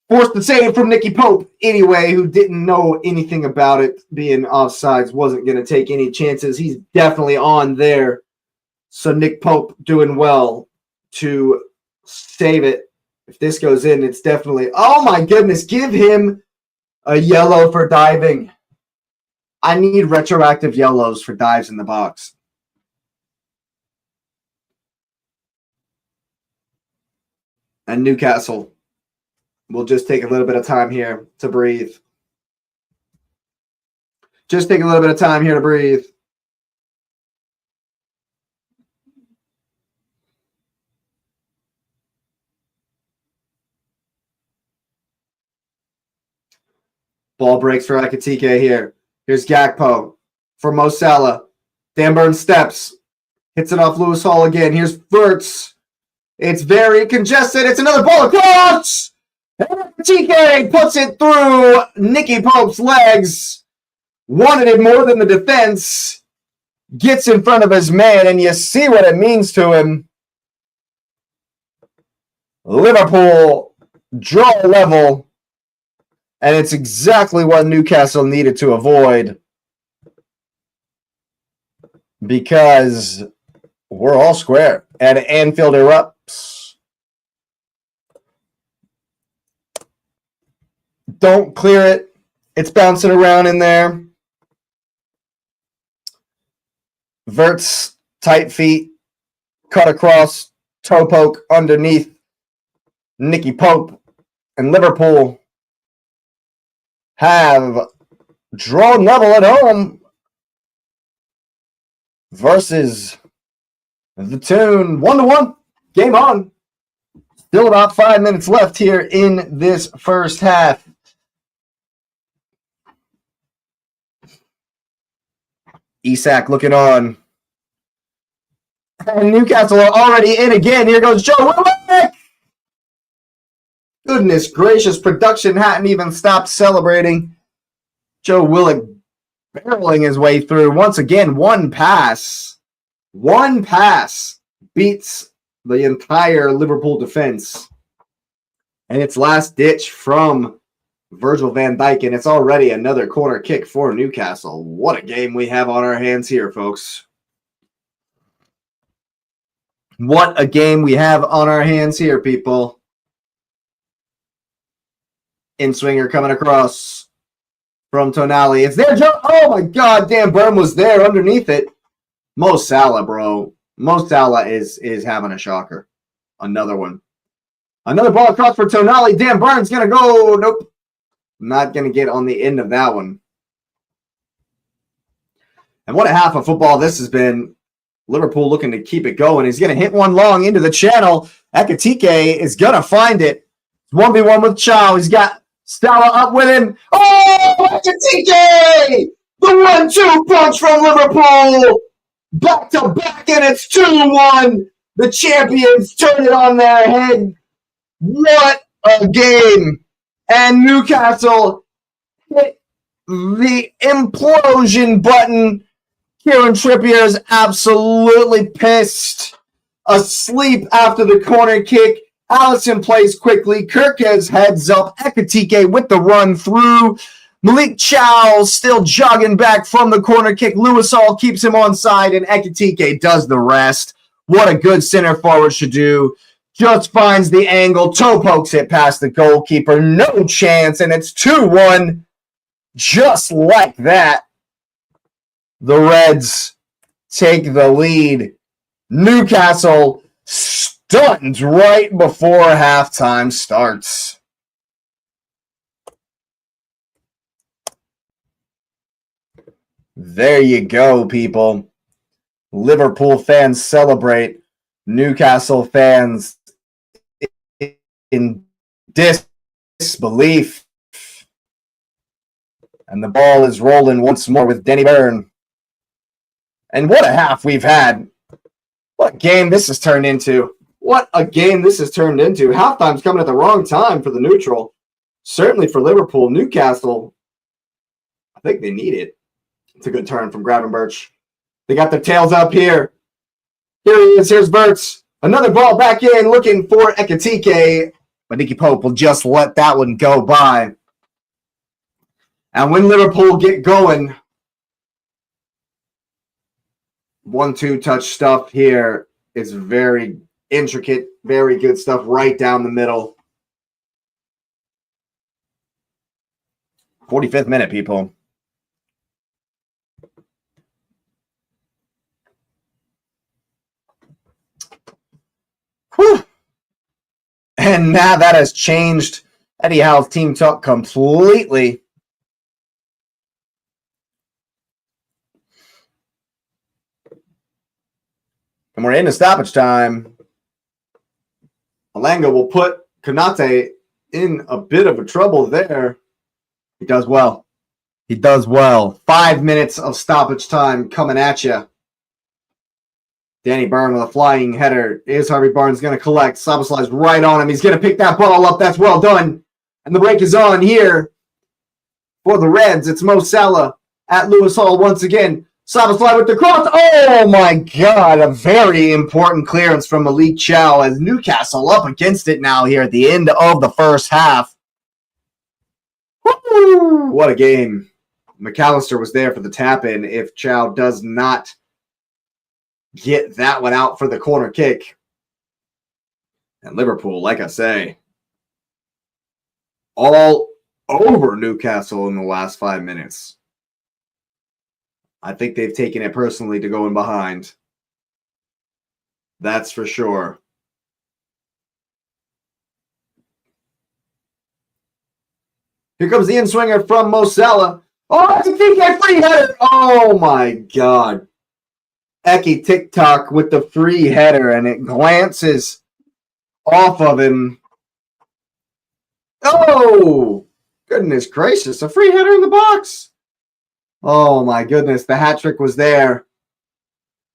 forced the save from Nicky Pope anyway, who didn't know anything about it being offsides, wasn't going to take any chances. He's definitely on there. So Nick Pope doing well to save it. If this goes in, it's definitely, oh my goodness, give him a yellow for diving. I need retroactive yellows for dives in the box. And Newcastle will just take a little bit of time here to breathe. Just take a little bit of time here to breathe. Ball breaks for Ekitike here. Here's Gakpo for Mo Salah. Dan Burn steps. Hits it off Lewis Hall again. Here's Verts. It's very congested. It's another ball across. Ekitike puts it through Nicky Pope's legs. Wanted it more than the defense. Gets in front of his man, and you see what it means to him. Liverpool draw level. And it's exactly what Newcastle needed to avoid. Because we're all square. And Anfield erupts. Don't clear it. It's bouncing around in there. Verts, tight feet, cut across, toe poke underneath Nicky Pope. And Liverpool have drawn level at home versus the Toon. 1-1. Game on. Still about 5 minutes left here in this first half. Isak looking on. And Newcastle are already in again. Here goes Joe Willock. Goodness gracious, production hadn't even stopped celebrating. Joe Willock barreling his way through. Once again, one pass beats the entire Liverpool defense. And it's last ditch from Virgil van Dijk, and it's already another corner kick for Newcastle. What a game we have on our hands here, folks. What a game we have on our hands here, people. In-swinger coming across from Tonali. It's there, Joe. Oh, my God. Dan Burn was there underneath it. Mo Salah, bro. Mo Salah is having a shocker. Another one. Another ball across for Tonali. Dan Burns going to go. Nope. Not going to get on the end of that one. And what a half of football this has been. Liverpool looking to keep it going. He's going to hit one long into the channel. Ekitike is going to find it. 1v1 with Chow. He's got Stella up with him. Oh, Ekitike! The 1-2 punch from Liverpool. Back to back, and it's 2-1. The champions turn it on their head. What a game. And Newcastle hit the implosion button. Kieran Trippier is absolutely pissed. Asleep after the corner kick. Allison plays quickly. Kirkes heads up. Ekitike with the run through. Malik Chow still jogging back from the corner kick. Lewis Hall keeps him on side, and Ekitike does the rest. What a good center forward should do. Just finds the angle. Toe pokes it past the goalkeeper. No chance, and it's 2-1. Just like that. The Reds take the lead. Newcastle stunned right before halftime starts. There you go, people. Liverpool fans celebrate. Newcastle fans in disbelief. And the ball is rolling once more with Denny Byrne. And what a half we've had. What a game this has turned into. What a game this has turned into. Halftime's coming at the wrong time for the neutral. Certainly for Liverpool. Newcastle, I think they need it. It's a good turn from Gravenberch. They got their tails up here. Here he is. Here's Verts. Another ball back in looking for Ekitike. But Nicky Pope will just let that one go by. And when Liverpool get going, 1-2 touch stuff here is very intricate, very good stuff right down the middle. 45th minute, people. Whew. And now that has changed Eddie Howe's team talk completely. And we're into stoppage time. Alanga will put Konate in a bit of a trouble there. He does well. He does well. 5 minutes of stoppage time coming at you. Danny Byrne with a flying header. Is Harvey Barnes going to collect? Szoboszlai's right on him. He's going to pick that ball up. That's well done. And the break is on here for the Reds. It's Mo Salah at Lewis Hall once again. Szoboszlai with the cross. Oh, my God. A very important clearance from Malik Chow as Newcastle up against it now here at the end of the first half. Woo! What a game. McAllister was there for the tap-in if Chow does not get that one out for the corner kick. And Liverpool, like I say, all over Newcastle in the last 5 minutes. I think they've taken it personally to going behind. That's for sure. Here comes the in-swinger from Mo Salah. Oh, it's a PK free header. Oh, my God. Eki TikTok with the free header, and it glances off of him. Oh, goodness gracious. A free header in the box. Oh, my goodness. The hat trick was there,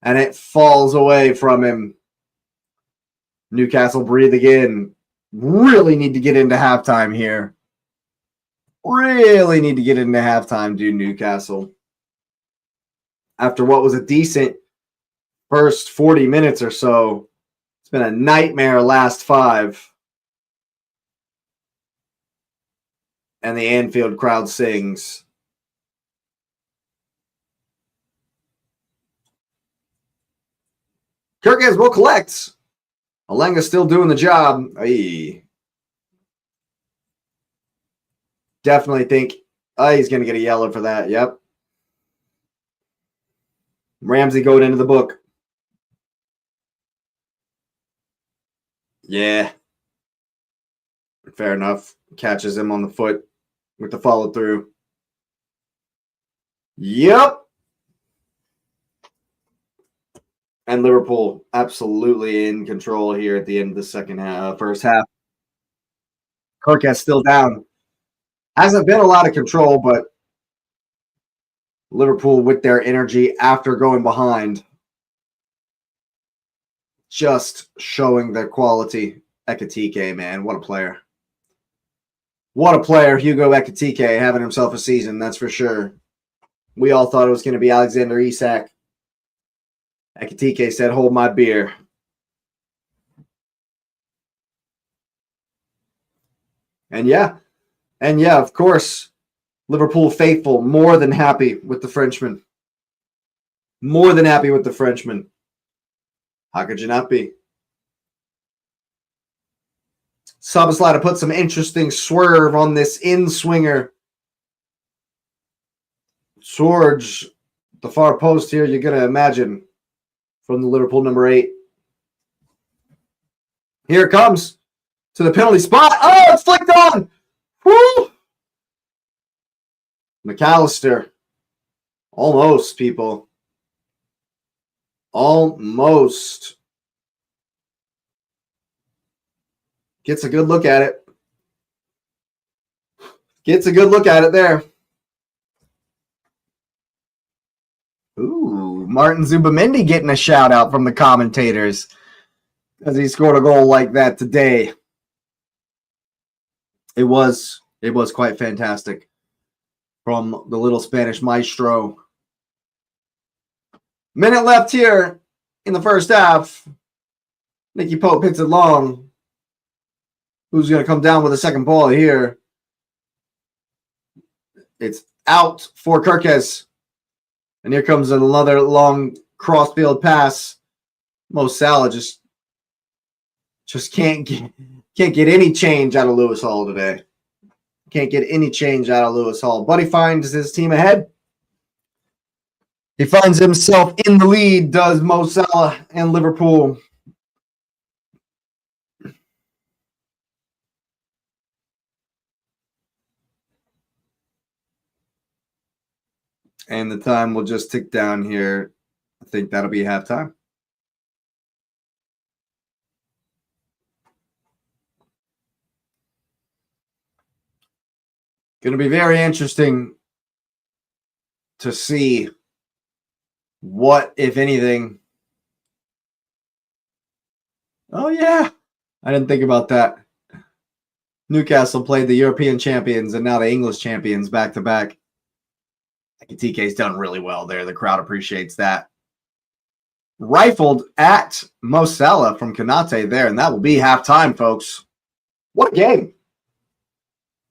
and it falls away from him. Newcastle breathe again. Really need to get into halftime here. Really need to get into halftime, dude, Newcastle. After what was a decent first 40 minutes or so, it's been a nightmare last 5. And the Anfield crowd sings. Kirkes will collect. Alenga's still doing the job. Ay. Definitely think he's going to get a yellow for that. Yep. Ramsey going into the book. Yeah. Fair enough. Catches him on the foot with the follow through. Yep. And Liverpool absolutely in control here at the end of the first half. Kirkes still down. Hasn't been a lot of control, but Liverpool with their energy after going behind. Just showing their quality. Ekitike, man. What a player. What a player. Hugo Ekitike having himself a season, that's for sure. We all thought it was going to be Alexander Isak. Ekitike said, hold my beer. And yeah, of course, Liverpool faithful, more than happy with the Frenchman. More than happy with the Frenchman. How could you not be? Szoboszlai put some interesting swerve on this in-swinger. Towards the far post here, you're going to imagine, from the Liverpool number 8. Here it comes to the penalty spot. Oh, it's flicked on. Woo! McAllister. Almost, people. Almost. Gets a good look at it. Gets a good look at it there. Ooh, Martin Zubimendi getting a shout out from the commentators as he scored a goal like that today. It was quite fantastic from the little Spanish maestro. Minute left here in the first half. Nicky Pope hits it long. Who's going to come down with a second ball here? It's out for Kirkes. And here comes another long cross-field pass. Mo Salah just can't get any change out of Lewis Hall today. Can't get any change out of Lewis Hall. But he finds his team ahead. He finds himself in the lead, does Mo Salah and Liverpool. And the time will just tick down here. I think that'll be halftime. Going to be very interesting to see what, if anything. Oh, yeah. I didn't think about that. Newcastle played the European champions and now the English champions back-to-back. TK's done really well there. The crowd appreciates that. Rifled at Mo Salah from Konate there, and that will be halftime, folks. What a game.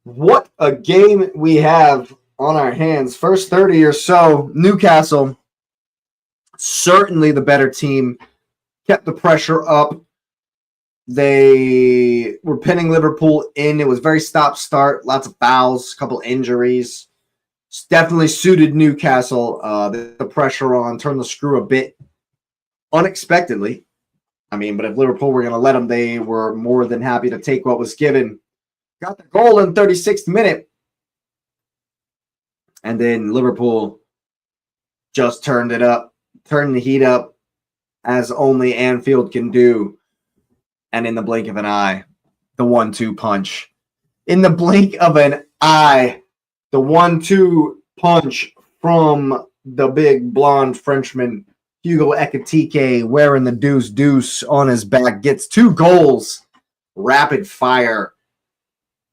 What a game we have on our hands. First 30 or so, Newcastle, certainly the better team, kept the pressure up. They were pinning Liverpool in. It was very stop-start, lots of fouls, a couple injuries. definitely suited Newcastle. The pressure on, turned the screw a bit unexpectedly. I mean, but if Liverpool were going to let them, they were more than happy to take what was given. Got the goal in 36th minute. And then Liverpool just turned it up, turned the heat up as only Anfield can do. And in the blink of an eye, the 1-2 punch. In the blink of an eye, the 1-2 punch from the big blonde Frenchman, Hugo Ekitike, wearing the deuce on his back, gets 2 goals, rapid fire,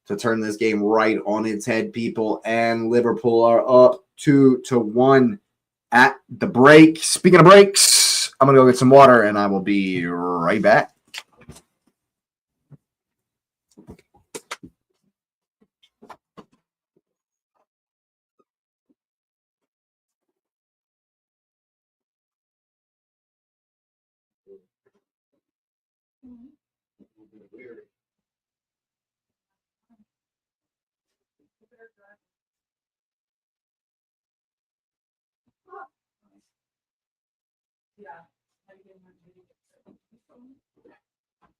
to turn this game right on its head, people. And Liverpool are up 2-1 at the break. Speaking of breaks, I'm going to go get some water, and I will be right back.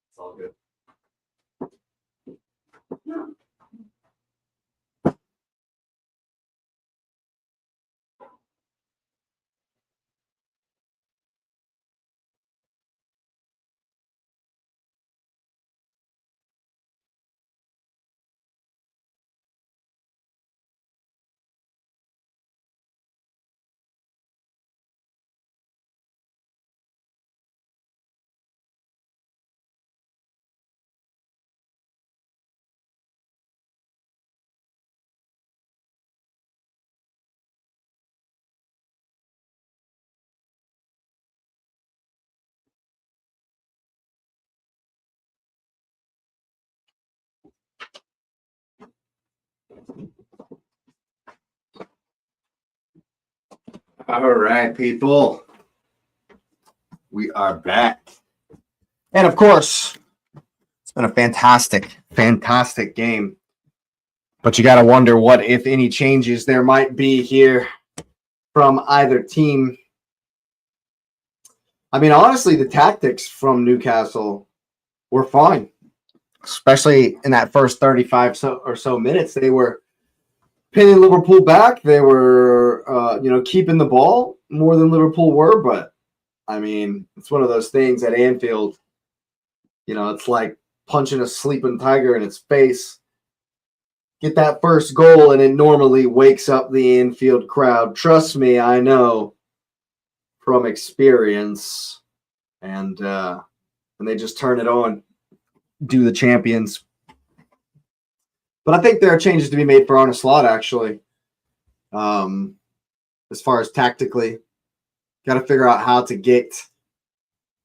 It's all good. All right, people. We are back. And of course, it's been a fantastic game. But you got to wonder what, if any, changes there might be here from either team. I mean, honestly, the tactics from Newcastle were fine, especially in that first 35 or so minutes. They were pinning Liverpool back. They were, keeping the ball more than Liverpool were. But, I mean, it's one of those things at Anfield. It's like punching a sleeping tiger in its face. Get that first goal, and it normally wakes up the Anfield crowd. Trust me, I know from experience. And they just turn it on, do the champions. But I think there are changes to be made for Arne Slot, actually. As far as tactically, got to figure out how to get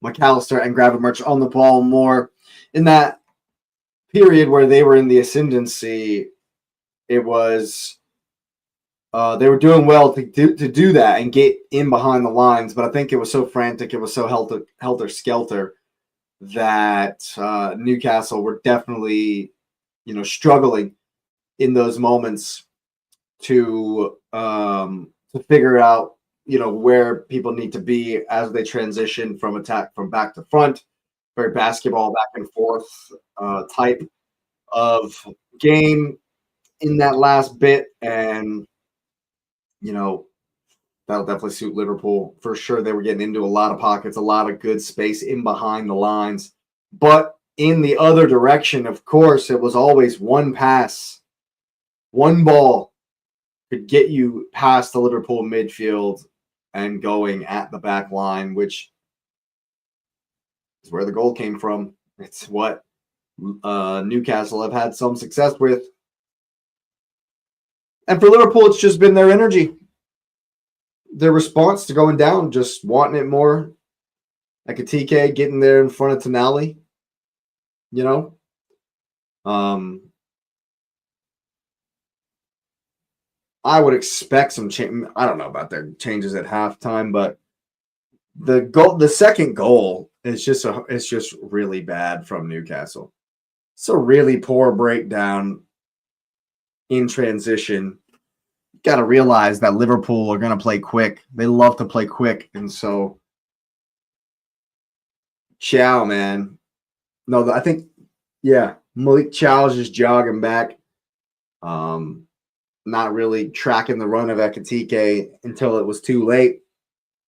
McAllister and Gravenberch on the ball more. In that period where they were in the ascendancy, it was they were doing well to do that and get in behind the lines. But I think it was so frantic, it was so helter-skelter that Newcastle were definitely, struggling in those moments to figure out, where people need to be as they transition from attack from back to front. Very basketball back and forth type of game in that last bit. And, that'll definitely suit Liverpool for sure. They were getting into a lot of pockets, a lot of good space in behind the lines. But in the other direction, of course, it was always one pass, one ball could get you past the Liverpool midfield and going at the back line, which is where the goal came from. It's what Newcastle have had some success with. And for Liverpool, it's just been their energy, their response to going down, just wanting it more. Like a TK getting there in front of Tonali, I would expect some change. I don't know about their changes at halftime, but the second goal is just really bad from Newcastle. It's a really poor breakdown in transition got to realize that Liverpool are going to play quick. They love to play quick. And so, Chow, man. No, I think, yeah, Malik Chow is just jogging back. Not really tracking the run of Ekatike until it was too late.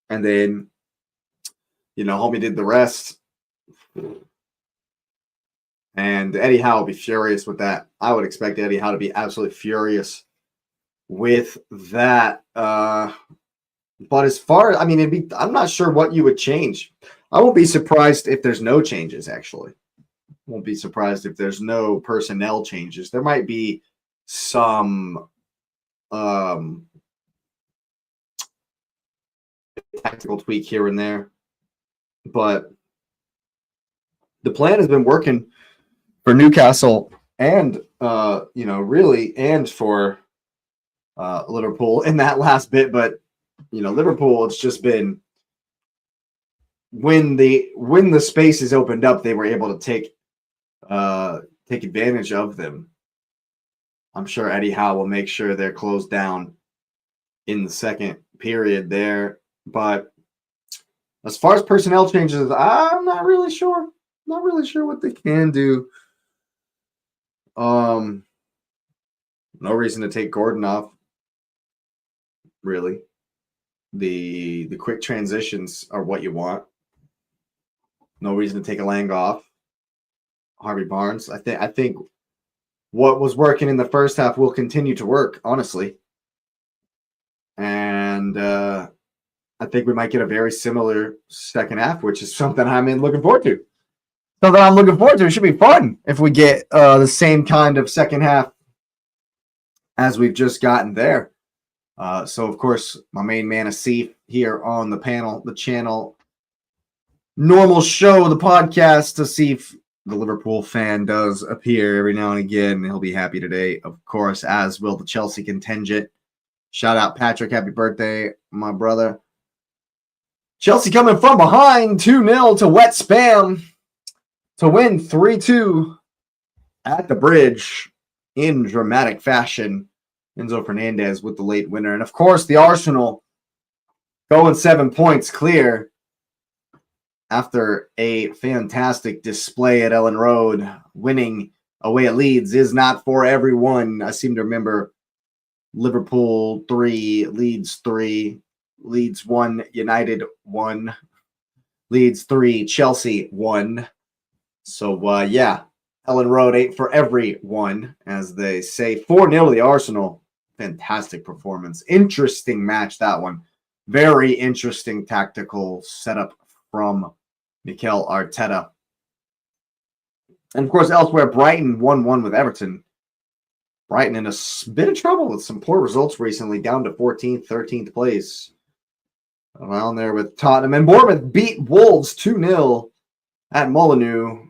And then, homie did the rest. And Eddie Howe will be furious with that. I would expect Eddie Howe to be absolutely furious with that. But as far as, I'm not sure what you would change. I won't be surprised if there's no changes, actually. Won't be surprised if there's no personnel changes. There might be some tactical tweak here and there. But the plan has been working for Newcastle and, really, and for Liverpool in that last bit. But, Liverpool, it's just been when the spaces opened up, they were able to take advantage of them. I'm sure Eddie Howe will make sure they're closed down in the second period there. But as far as personnel changes, I'm not really sure. Not really sure what they can do. No reason to take Gordon off. Really. The quick transitions are what you want. No reason to take a Lang off. Harvey Barnes. I think what was working in the first half will continue to work, honestly. And I think we might get a very similar second half, which is something looking forward to. Something I'm looking forward to. It should be fun if we get the same kind of second half as we've just gotten there. So, of course, my main man, Asif, here on the panel, the channel. Normal show, the podcast, Asif, the Liverpool fan, does appear every now and again. He'll be happy today, of course, as will the Chelsea contingent. Shout out, Patrick. Happy birthday, my brother. Chelsea coming from behind 2-0 to Wet Spam to win 3-2 at the Bridge in dramatic fashion. Enzo Fernandez with the late winner. And, of course, the Arsenal going 7 points clear after a fantastic display at Ellen Road. Winning away at Leeds is not for everyone. I seem to remember Liverpool 3, Leeds 3, Leeds 1, United 1, Leeds 3, Chelsea 1. So, Ellen Road 8 for everyone, as they say. 4-0 to the Arsenal. Fantastic performance. Interesting match, that one. Very interesting tactical setup from Mikel Arteta. And, of course, elsewhere, Brighton 1-1 with Everton. Brighton in a bit of trouble with some poor results recently, down to 14th, 13th place. Around there with Tottenham. And Bournemouth beat Wolves 2-0 at Molineux.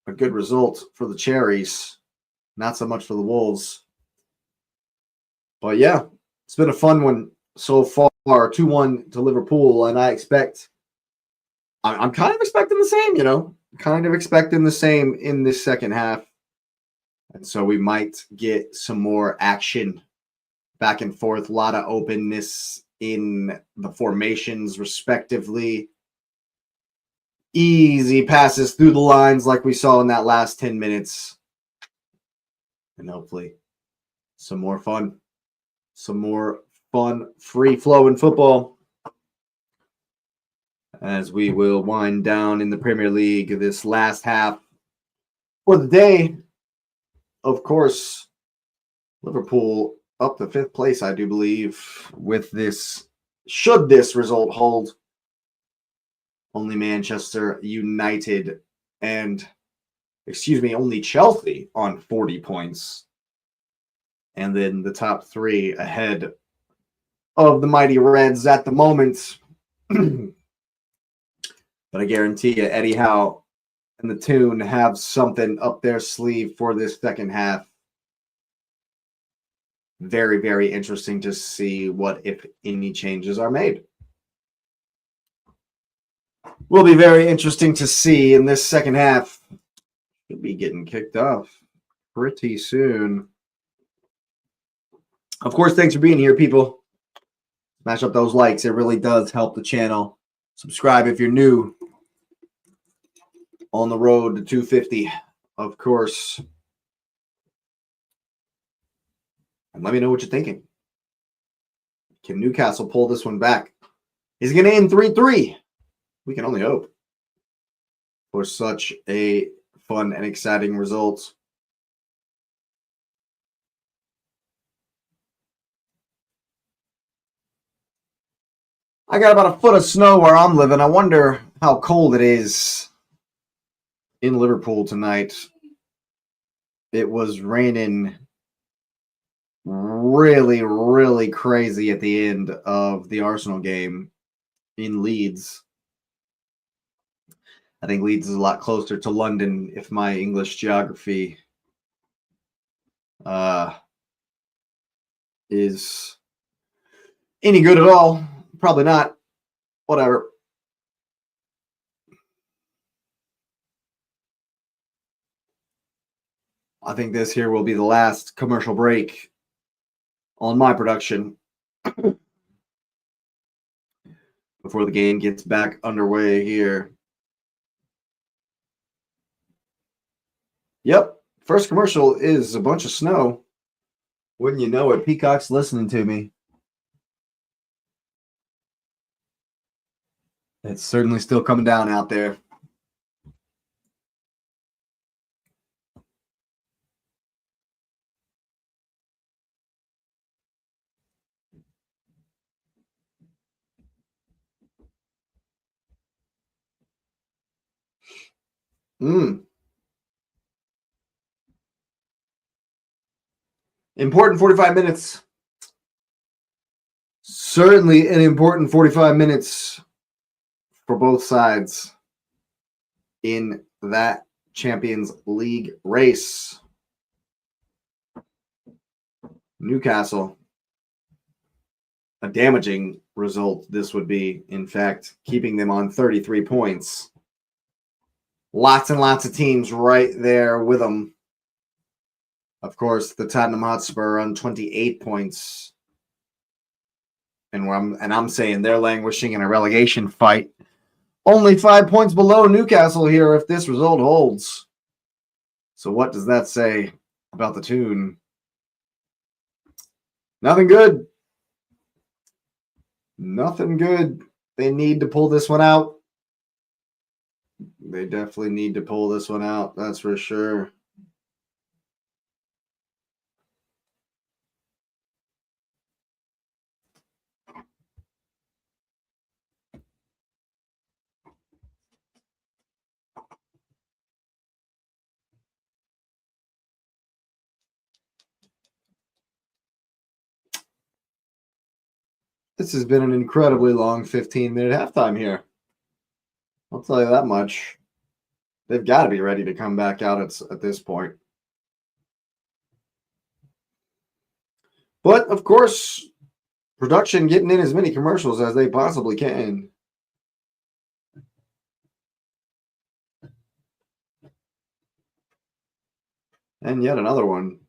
A good result for the Cherries. Not so much for the Wolves. But, yeah, it's been a fun one so far. 2-1 to Liverpool, and I'm kind of expecting the same, Kind of expecting the same in this second half. And so we might get some more action back and forth. A lot of openness in the formations, respectively. Easy passes through the lines like we saw in that last 10 minutes. And hopefully some more fun. Some more fun, free-flowing football. As we will wind down in the Premier League this last half for the day. Of course, Liverpool up to 5th place, I do believe, with this. Should this result hold, only Manchester United only Chelsea on 40 points. And then the top 3 ahead of the mighty Reds at the moment. But I guarantee you, Eddie Howe and the Toon have something up their sleeve for this second half. Very, very interesting to see what, if any, changes are made. Will be very interesting to see in this second half. Should be getting kicked off pretty soon. Of course, thanks for being here, people. Smash up those likes. It really does help the channel. Subscribe if you're new. On the road to 250, of course. And let me know what you're thinking. Can Newcastle pull this one back? Is it going to end 3-3? We can only hope for such a fun and exciting result. I got about a foot of snow where I'm living. I wonder how cold it is in Liverpool tonight. It was raining really, really crazy at the end of the Arsenal game in Leeds. I think Leeds is a lot closer to London if my English geography is any good at all. Probably not. Whatever. I think this here will be the last commercial break on my production before the game gets back underway here. Yep, first commercial is a bunch of snow. Wouldn't you know it? Peacock's listening to me. It's certainly still coming down out there. Important 45 minutes. Certainly an important 45 minutes for both sides in that Champions League race. Newcastle, a damaging result this would be, in fact, keeping them on 33 points. Lots and lots of teams right there with them. Of course, the Tottenham Hotspur on 28 points. And I'm saying they're languishing in a relegation fight. Only 5 points below Newcastle here if this result holds. So what does that say about the tune? Nothing good. Nothing good. They need to pull this one out. They definitely need to pull this one out. That's for sure. This has been an incredibly long 15-minute halftime here. I'll tell you that much. They've got to be ready to come back out at this point. But, of course, production getting in as many commercials as they possibly can. And yet another one.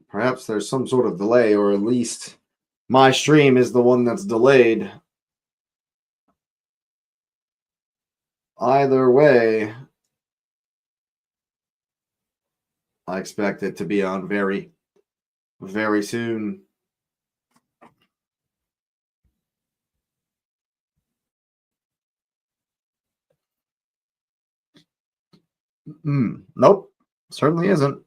Perhaps there's some sort of delay, or at least my stream is the one that's delayed. Either way, I expect it to be on very, very soon. Nope, certainly isn't.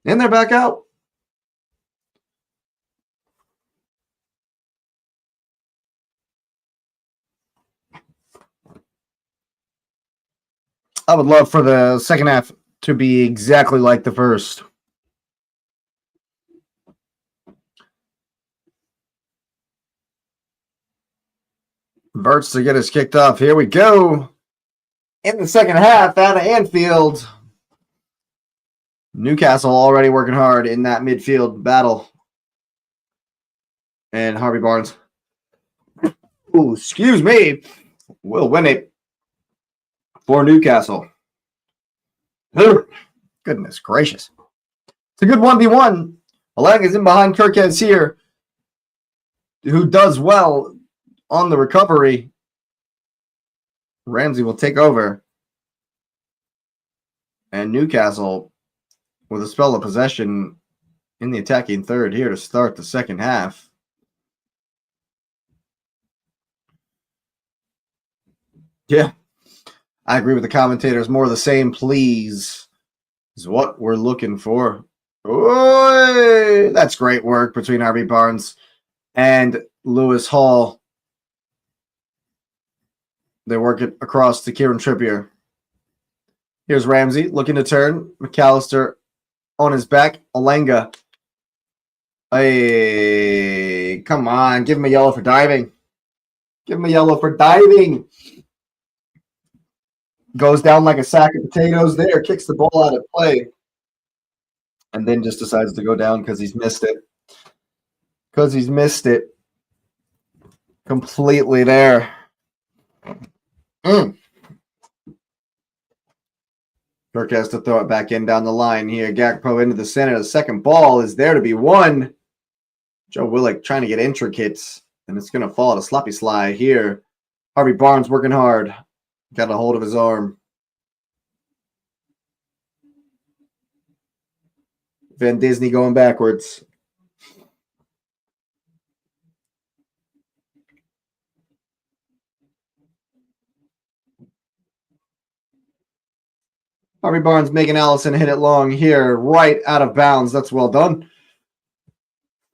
And they're back out. I would love for the second half to be exactly like the first. Verts to get us kicked off. Here we go. In the second half out of Anfield. Newcastle already working hard in that midfield battle. And Harvey Barnes, ooh, excuse me, will win it for Newcastle. Goodness gracious. It's a good 1v1. Alang is in behind Kirkes here, who does well on the recovery. Ramsey will take over. And Newcastle with a spell of possession in the attacking third here to start the second half. Yeah, I agree with the commentators. More of the same, please, is what we're looking for. Oy! That's great work between Harvey Barnes and Lewis Hall. They work it across to Kieran Trippier. Here's Ramsey looking to turn. McAllister on his back. Alenga. Hey, come on. Give him a yellow for diving. Give him a yellow for diving. Goes down like a sack of potatoes there. Kicks the ball out of play. And then just decides to go down because he's missed it. Because he's missed it completely there. Kirk has to throw it back in down the line here. Gakpo into the center. The second ball is there to be won. Joe Willock trying to get intricate, and it's going to fall to sloppy slide here. Harvey Barnes working hard. Got a hold of his arm. Van Disney going backwards. Harvey Barnes making Allison hit it long here, right out of bounds. That's well done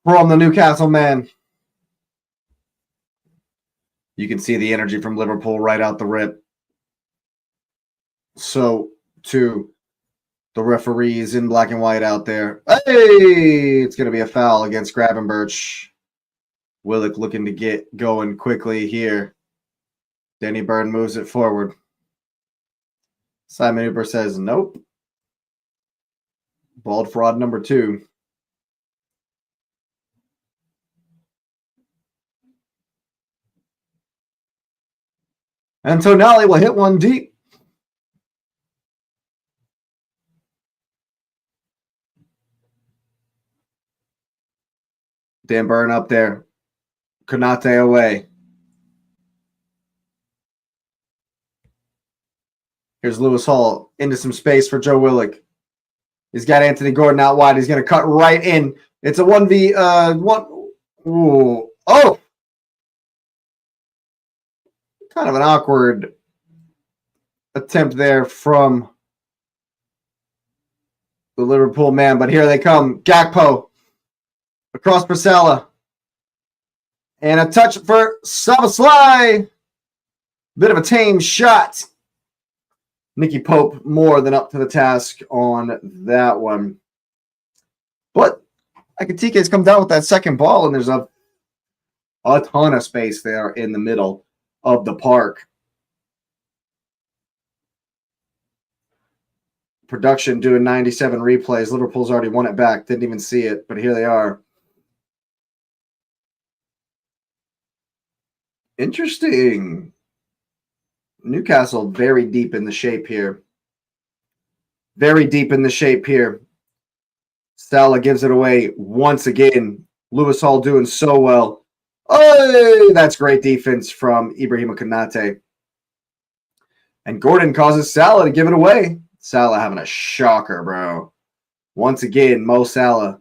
from the Newcastle man. You can see the energy from Liverpool right out the rip. So, to the referees in black and white out there. Hey! It's going to be a foul against Gravenberch. Willock looking to get going quickly here. Danny Byrne moves it forward. Simon Hooper says, nope. Bald fraud number 2. And Tonali will hit one deep. Dan Byrne up there. Konate away. Here's Lewis Hall into some space for Joe Willock. He's got Anthony Gordon out wide. He's going to cut right in. It's a 1v1. Ooh. Oh! Kind of an awkward attempt there from the Liverpool man, but here they come. Gakpo across for Salah. And a touch for Szoboszlai. Bit of a tame shot. Nicky Pope more than up to the task on that one. But Ekitike's come down with that second ball, and there's a ton of space there in the middle of the park. Production doing 97 replays. Liverpool's already won it back. Didn't even see it, but here they are. Interesting. Newcastle very deep in the shape here. Very deep in the shape here. Salah gives it away once again. Lewis Hall doing so well. Oh, that's great defense from Ibrahima Konate. And Gordon causes Salah to give it away. Salah having a shocker, bro. Once again, Mo Salah.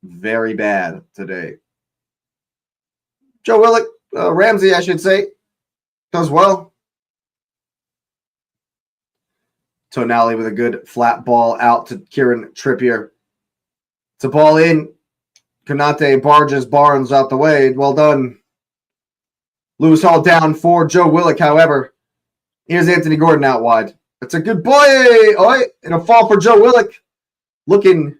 Very bad today. Joe Willock, Ramsey, I should say, does well. Tonali with a good flat ball out to Kieran Trippier. It's a ball in. Konate barges Barnes out the way. Well done. Lewis Hall down for Joe Willock, however. Here's Anthony Gordon out wide. It's a good boy. Oh, it'll fall for Joe Willock. Looking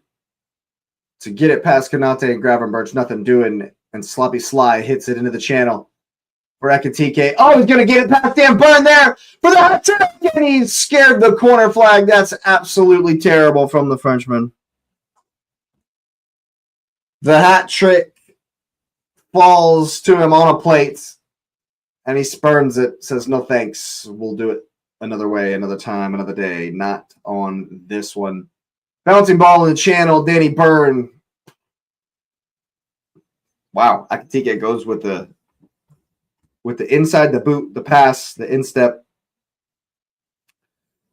to get it past Konate and Gravenberch. Nothing doing. And Sloppy Sly hits it into the channel for Ekatike. Oh, he's going to get it past Dan Burn there for the hat trick. And he scared the corner flag. That's absolutely terrible from the Frenchman. The hat trick falls to him on a plate. And he spurns it. Says, no thanks. We'll do it another way, another time, another day. Not on this one. Bouncing ball in the channel. Danny Byrne. Wow. Ekatike goes with the inside, the boot, the pass, the instep.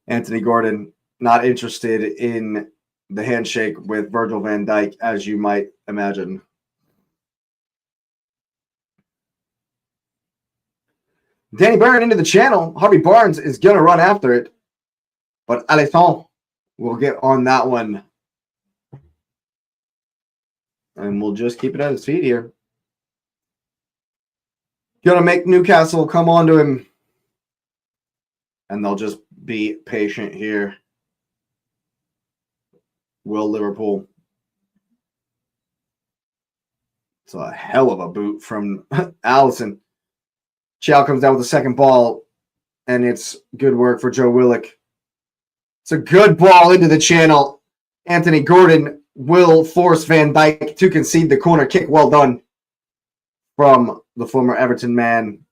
Anthony Gordon not interested in the handshake with Virgil van Dijk, as you might imagine. Danny Byrne into the channel. Harvey Barnes is going to run after it. But Alisson will get on that one. And we'll just keep it at his feet here. Going to make Newcastle come on to him. And they'll just be patient here. Will Liverpool. It's a hell of a boot from Allison. Chow comes down with the second ball. And it's good work for Joe Willock. It's a good ball into the channel. Anthony Gordon will force Van Dijk to concede the corner kick. Well done from the former Everton man.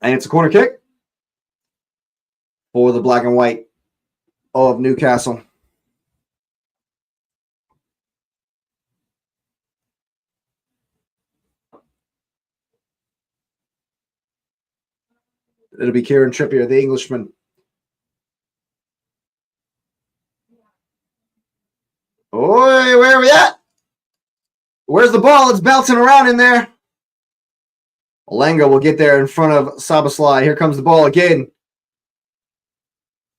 And it's a corner kick for the black and white of Newcastle. It'll be Kieran Trippier, the Englishman. Oi, where are we at? Where's the ball? It's bouncing around in there. Olenga will get there in front of Szoboszlai. Here comes the ball again.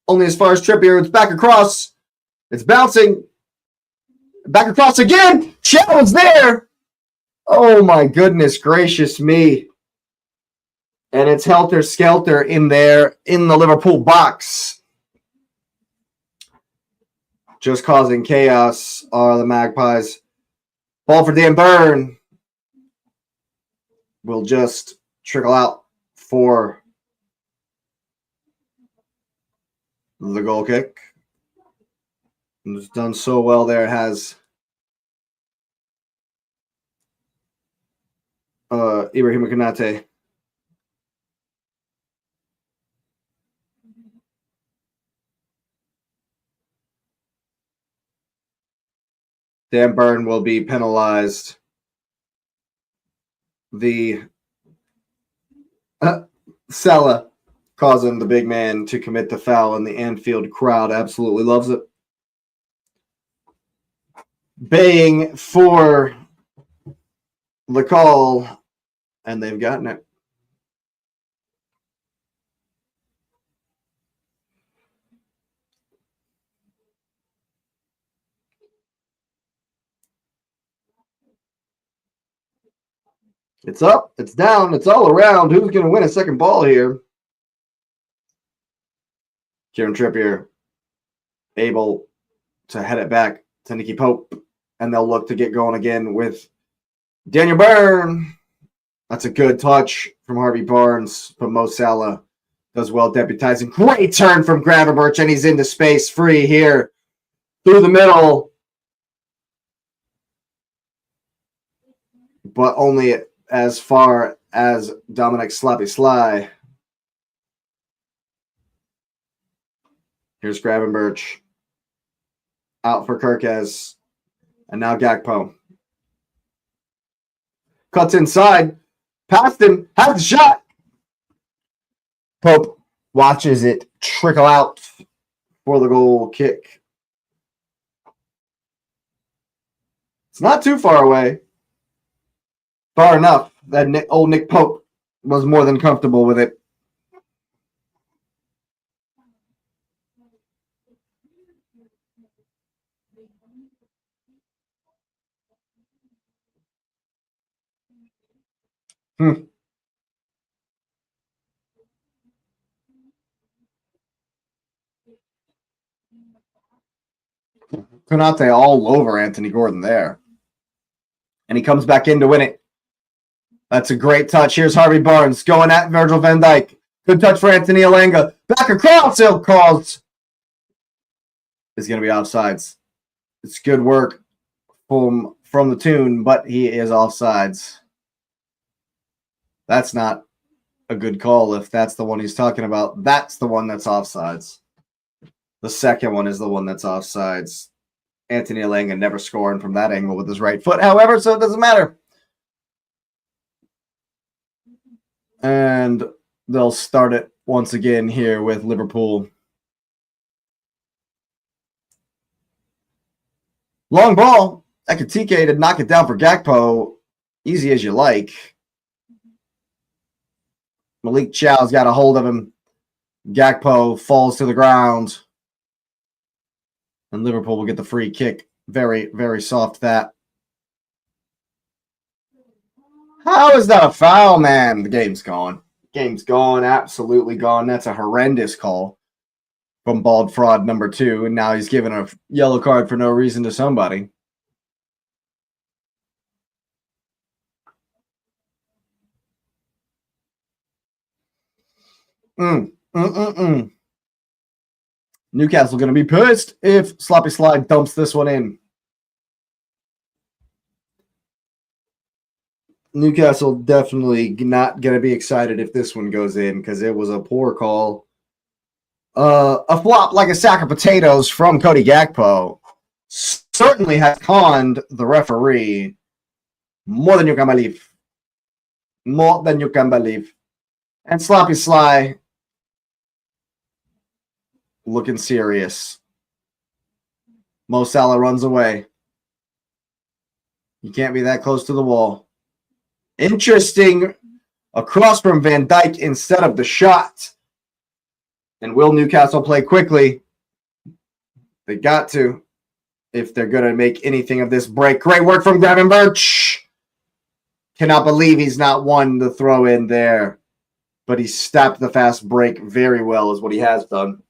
Only as far as Trippier. It's back across. It's bouncing. Back across again. Chow is there. Oh, my goodness gracious me. And it's helter-skelter in there in the Liverpool box. Just causing chaos are the Magpies. Ball for Dan Byrne. Will just trickle out for the goal kick. It's done so well there. It has Ibrahim Konate. Dan Byrne will be penalized. The Salah causing the big man to commit the foul, and the Anfield crowd absolutely loves it. Baying for the call, and they've gotten it. It's up, it's down, it's all around. Who's going to win a second ball here? Kieran Trippier able to head it back to Nicky Pope, and they'll look to get going again with Daniel Byrne. That's a good touch from Harvey Barnes, but Mo Salah does well deputizing. Great turn from Gravenberch, and he's into space free here through the middle. But only as far as Dominic Sloppy Sly. Here's Gravenberch. Out for Kirkes. And now Gakpo. Cuts inside. Past him. Has the shot. Pope watches it trickle out for the goal kick. It's not too far away. Far enough that old Nick Pope was more than comfortable with it. Konate all over Anthony Gordon there. And he comes back in to win it. That's a great touch. Here's Harvey Barnes going at Virgil van Dijk. Good touch for Anthony Elanga. Back across, it calls. It's going to be offsides. It's good work from the tune, but he is offsides. That's not a good call if that's the one he's talking about. That's the one that's offsides. The second one is the one that's offsides. Anthony Elanga never scoring from that angle with his right foot, however, so it doesn't matter. And they'll start it once again here with Liverpool. Long ball. Ekitike to knock it down for Gakpo. Easy as you like. Malik Chow's got a hold of him. Gakpo falls to the ground. And Liverpool will get the free kick. Very, very soft that. How is that a foul, man? The game's gone. Game's gone. Absolutely gone. That's a horrendous call from Bald Fraud number 2. And now he's given a yellow card for no reason to somebody. Newcastle going to be pissed if Sloppy Slide dumps this one in. Newcastle definitely not going to be excited if this one goes in because it was a poor call. A flop like a sack of potatoes from Cody Gakpo certainly has conned the referee more than you can believe. More than you can believe. And Sloppy Sly looking serious. Mo Salah runs away. You can't be that close to the wall. Interesting. Across from Van Dijk instead of the shot. And will Newcastle play quickly? They got to. If they're going to make anything of this break. Great work from Gravenberch. Cannot believe he's not one to throw in there. But he stopped the fast break very well is what he has done.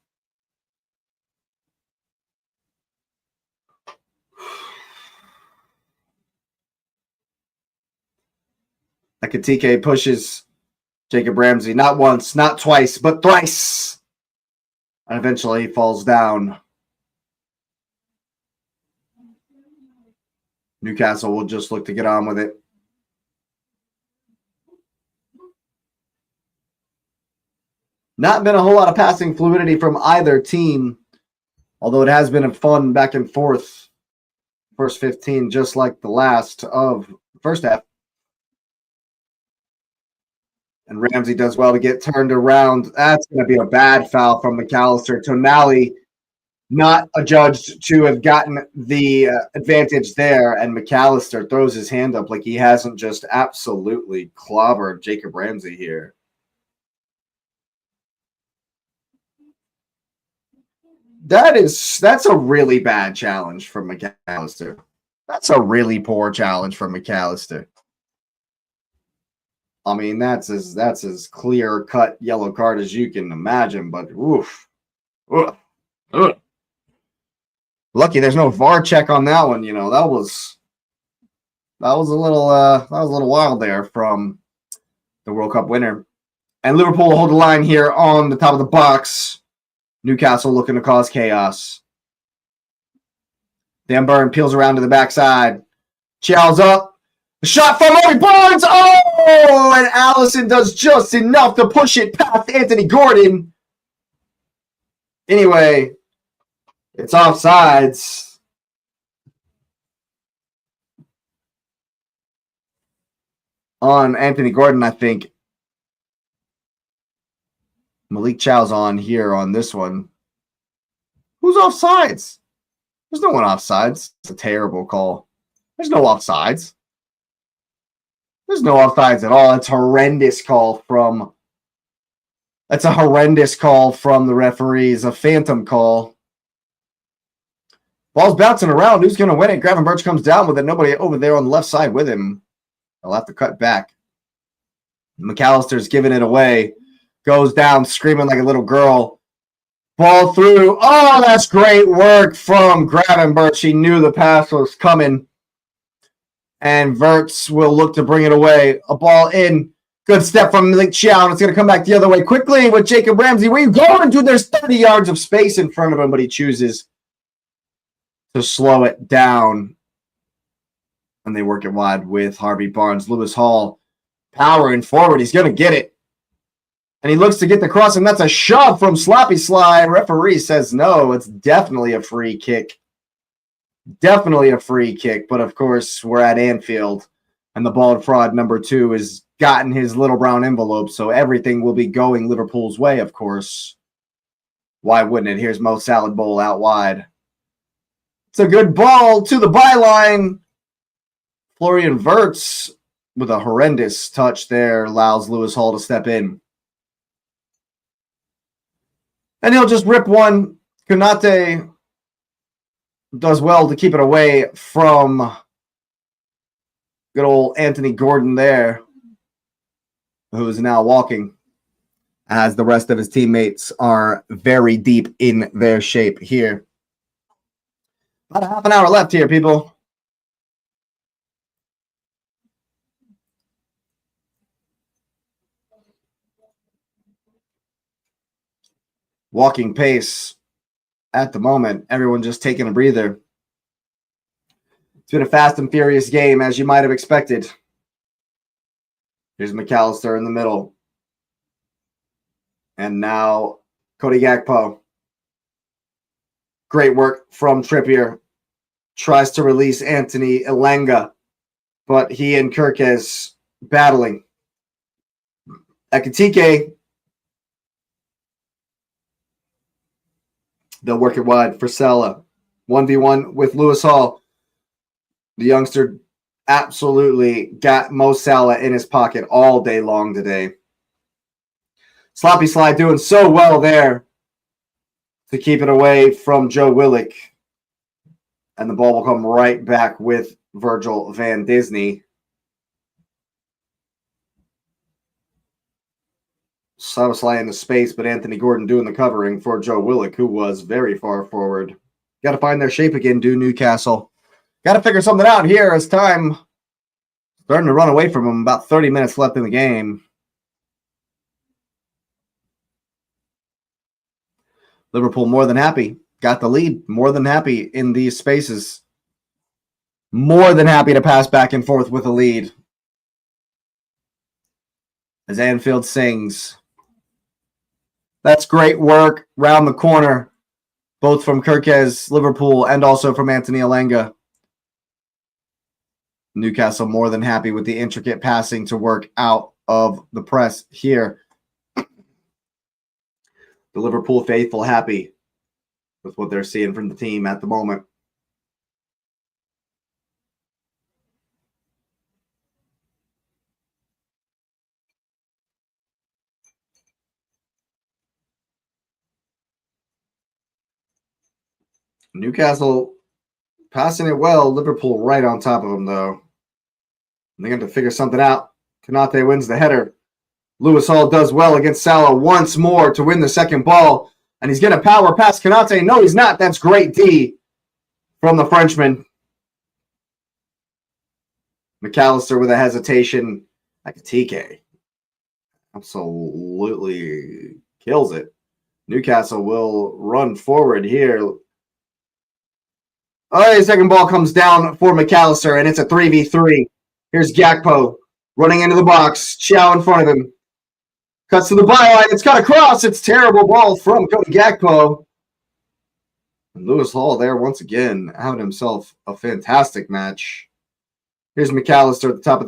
Ekitike pushes Jacob Ramsey not once, not twice, but thrice. And eventually he falls down. Newcastle will just look to get on with it. Not been a whole lot of passing fluidity from either team, although it has been a fun back and forth first 15, just like the last of the first half. And Ramsey does well to get turned around. That's going to be a bad foul from McAllister. Tonali not adjudged to have gotten the advantage there, and McAllister throws his hand up like he hasn't just absolutely clobbered Jacob Ramsey here. That's a really bad challenge from McAllister. That's a really poor challenge from McAllister. I mean, that's as clear-cut yellow card as you can imagine, but oof. Lucky there's no VAR check on that one, you know. That was a little wild there from the World Cup winner. And Liverpool hold the line here on the top of the box. Newcastle looking to cause chaos. Dan Burn peels around to the backside. Chow's up. The shot from Harvey Barnes. Oh, and Allison does just enough to push it past Anthony Gordon. Anyway, it's offsides. On Anthony Gordon, I think. Malik Chow's on here on this one. Who's offsides? There's no one offsides. It's a terrible call. There's no offsides. There's no offsides at all. It's a horrendous call from. That's a horrendous call from the referees. A phantom call. Ball's bouncing around. Who's going to win it? Gravenberch comes down with it. Nobody over there on the left side with him. They'll have to cut back. McAllister's giving it away. Goes down screaming like a little girl. Ball through. Oh, that's great work from Gravenberch. He knew the pass was coming. And Verts will look to bring it away. A ball in. Good step from Malik Chow, and it's going to come back the other way quickly with Jacob Ramsey. Where you going, dude? There's 30 yards of space in front of him, but he chooses to slow it down. And they work it wide with Harvey Barnes. Lewis Hall powering forward. He's going to get it. And he looks to get the cross, and that's a shove from Sloppy Sly. Referee says no. It's definitely a free kick. Definitely a free kick. But, of course, we're at Anfield, and the bald fraud number 2 has gotten his little brown envelope, so everything will be going Liverpool's way, of course. Why wouldn't it? Here's Mo Salad Bowl out wide. It's a good ball to the byline. Florian Wirtz with a horrendous touch there allows Lewis Hall to step in. And he'll just rip one. Konate does well to keep it away from good old Anthony Gordon there, who is now walking as the rest of his teammates are very deep in their shape here. About a half an hour left here, people. Walking pace at the moment. Everyone just taking a breather. It's been a fast and furious game, as you might have expected. Here's McAllister in the middle. And now Cody Gakpo. Great work from Trippier. Tries to release Anthony Elanga, but he and Kirkes battling. Ekitike. They'll work it wide for Salah. 1v1 with Lewis Hall. The youngster absolutely got Mo Salah in his pocket all day long today. Sloppy Slide doing so well there to keep it away from Joe Willock. And the ball will come right back with Virgil van Disney. Slide in the space, but Anthony Gordon doing the covering for Joe Willock, who was very far forward. Got to find their shape again, do Newcastle. Got to figure something out here as time starting to run away from them. About 30 minutes left in the game. Liverpool more than happy. Got the lead. More than happy in these spaces. More than happy to pass back and forth with a lead. As Anfield sings. That's great work round the corner. Both from Kirkes, Liverpool, and also from Anthony Elanga. Newcastle more than happy with the intricate passing to work out of the press here. The Liverpool faithful happy with what they're seeing from the team at the moment. Newcastle passing it well. Liverpool right on top of them, though. They're going to figure something out. Konate wins the header. Lewis Hall does well against Salah once more to win the second ball. And he's going to power past Konate. No, he's not. That's great D from the Frenchman. McAllister with a hesitation. Ekitike absolutely kills it. Newcastle will run forward here. Oh, the second ball comes down for McAllister, and it's a 3v3. Here's Gakpo running into the box. Chow in front of him. Cuts to the byline. It's got a cross. It's terrible ball from Cody Gakpo. And Lewis Hall there once again having himself a fantastic match. Here's McAllister at the top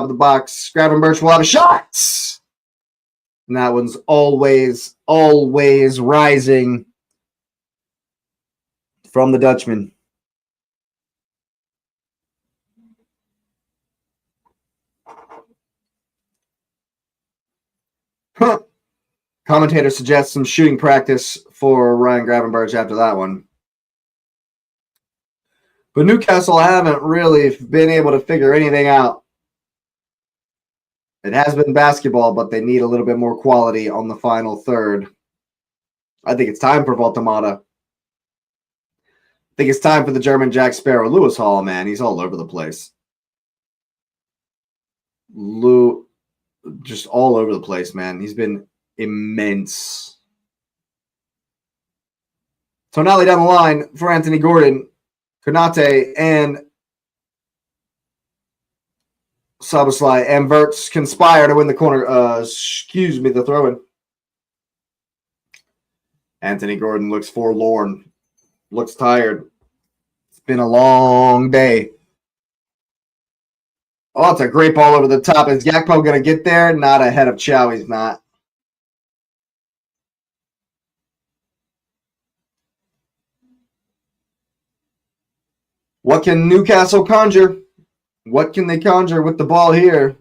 of the box. Gravenberch will have a shot. And that one's always rising from the Dutchman. Commentator suggests some shooting practice for Ryan Gravenberch after that one. But Newcastle haven't really been able to figure anything out. It has been basketball, but they need a little bit more quality on the final third. I think it's time for Voltamata. I think it's time for the German Jack Sparrow. Lewis Hall, man, he's all over the place. Just all over the place, man. He's been immense. Tonali down the line for Anthony Gordon. Konate and Szoboszlai and Wirtz conspire to win the corner. The throw-in. Anthony Gordon looks forlorn. Looks tired. It's been a long day. Oh, it's a great ball over the top. Is Gakpo going to get there? Not ahead of Chow. He's not. What can Newcastle conjure? What can they conjure with the ball here?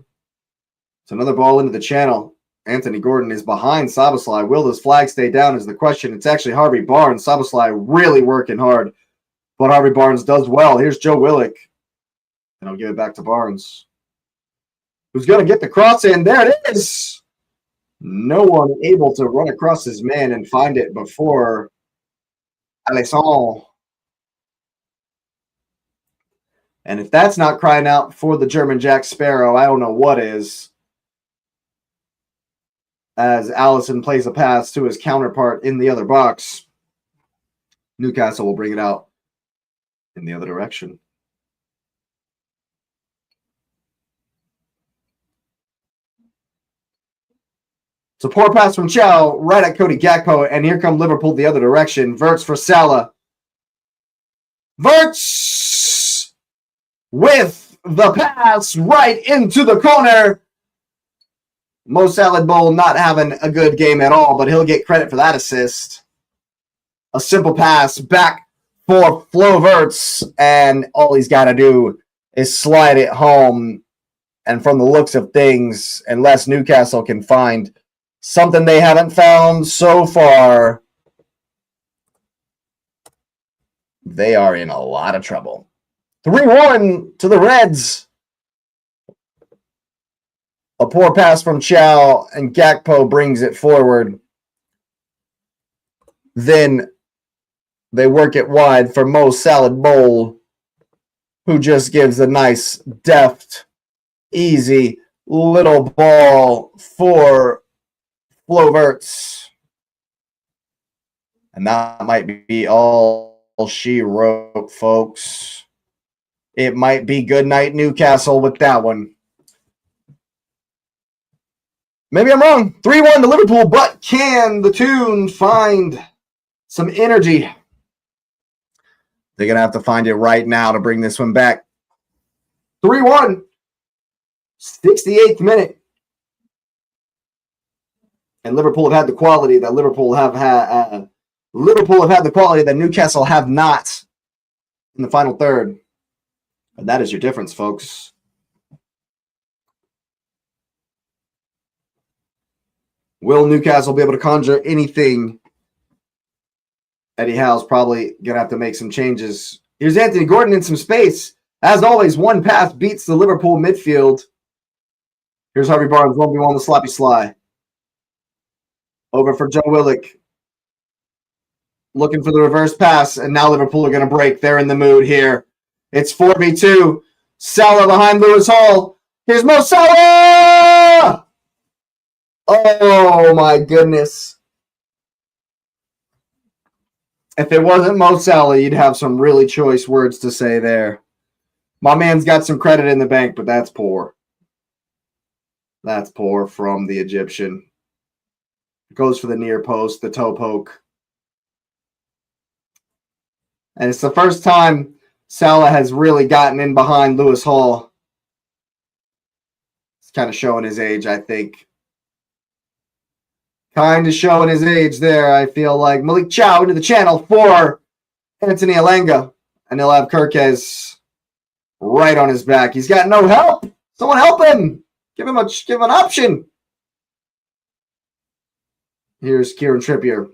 It's another ball into the channel. Anthony Gordon is behind Szoboszlai. Will this flag stay down is the question. It's actually Harvey Barnes. Szoboszlai really working hard. But Harvey Barnes does well. Here's Joe Willock. And I'll give it back to Barnes. Who's going to get the cross in? There it is. No one able to run across his man and find it before Alisson. And if that's not crying out for the German Jack Sparrow, I don't know what is. As Allison plays a pass to his counterpart in the other box. Newcastle will bring it out in the other direction. It's a poor pass from Chow right at Cody Gakpo, and here come Liverpool the other direction. Wirtz for Salah. Wirtz with the pass right into the corner. Mo Salad Bowl not having a good game at all, but he'll get credit for that assist. A simple pass back for Flo Wirtz, and all he's got to do is slide it home. And from the looks of things, unless Newcastle can find something they haven't found so far, they are in a lot of trouble. 3-1 to the Reds. A poor pass from Chow, and Gakpo brings it forward. Then they work it wide for Mo Salad Bowl, who just gives a nice, deft, easy little ball for Flo Wirtz. And that might be all she wrote, folks. It might be good night Newcastle with that one. Maybe I'm wrong. 3-1 to Liverpool, but can the Toon find some energy? They're going to have to find it right now to bring this one back. 3-1. 68th minute. And Liverpool have had the quality that Liverpool have had the quality that Newcastle have not in the final third. And that is your difference, folks. Will Newcastle be able to conjure anything? Eddie Howe's probably going to have to make some changes. Here's Anthony Gordon in some space. As always, one pass beats the Liverpool midfield. Here's Harvey Barnes, 1v1 the sloppy sly. Over for Joe Willock. Looking for the reverse pass, and now Liverpool are going to break. They're in the mood here. It's 4v2. Salah behind Lewis Hall. Here's Mo Salah! Oh, my goodness. If it wasn't Mo Salah, you'd have some really choice words to say there. My man's got some credit in the bank, but that's poor. That's poor from the Egyptian. Goes for the near post, the toe poke. And it's the first time Salah has really gotten in behind Lewis Hall. It's kind of showing his age, I think. Kind of showing his age there, I feel like. Malik Chow into the channel for Anthony Elanga. And he'll have Kirkez right on his back. He's got no help. Someone help him. Give him an option. Here's Kieran Trippier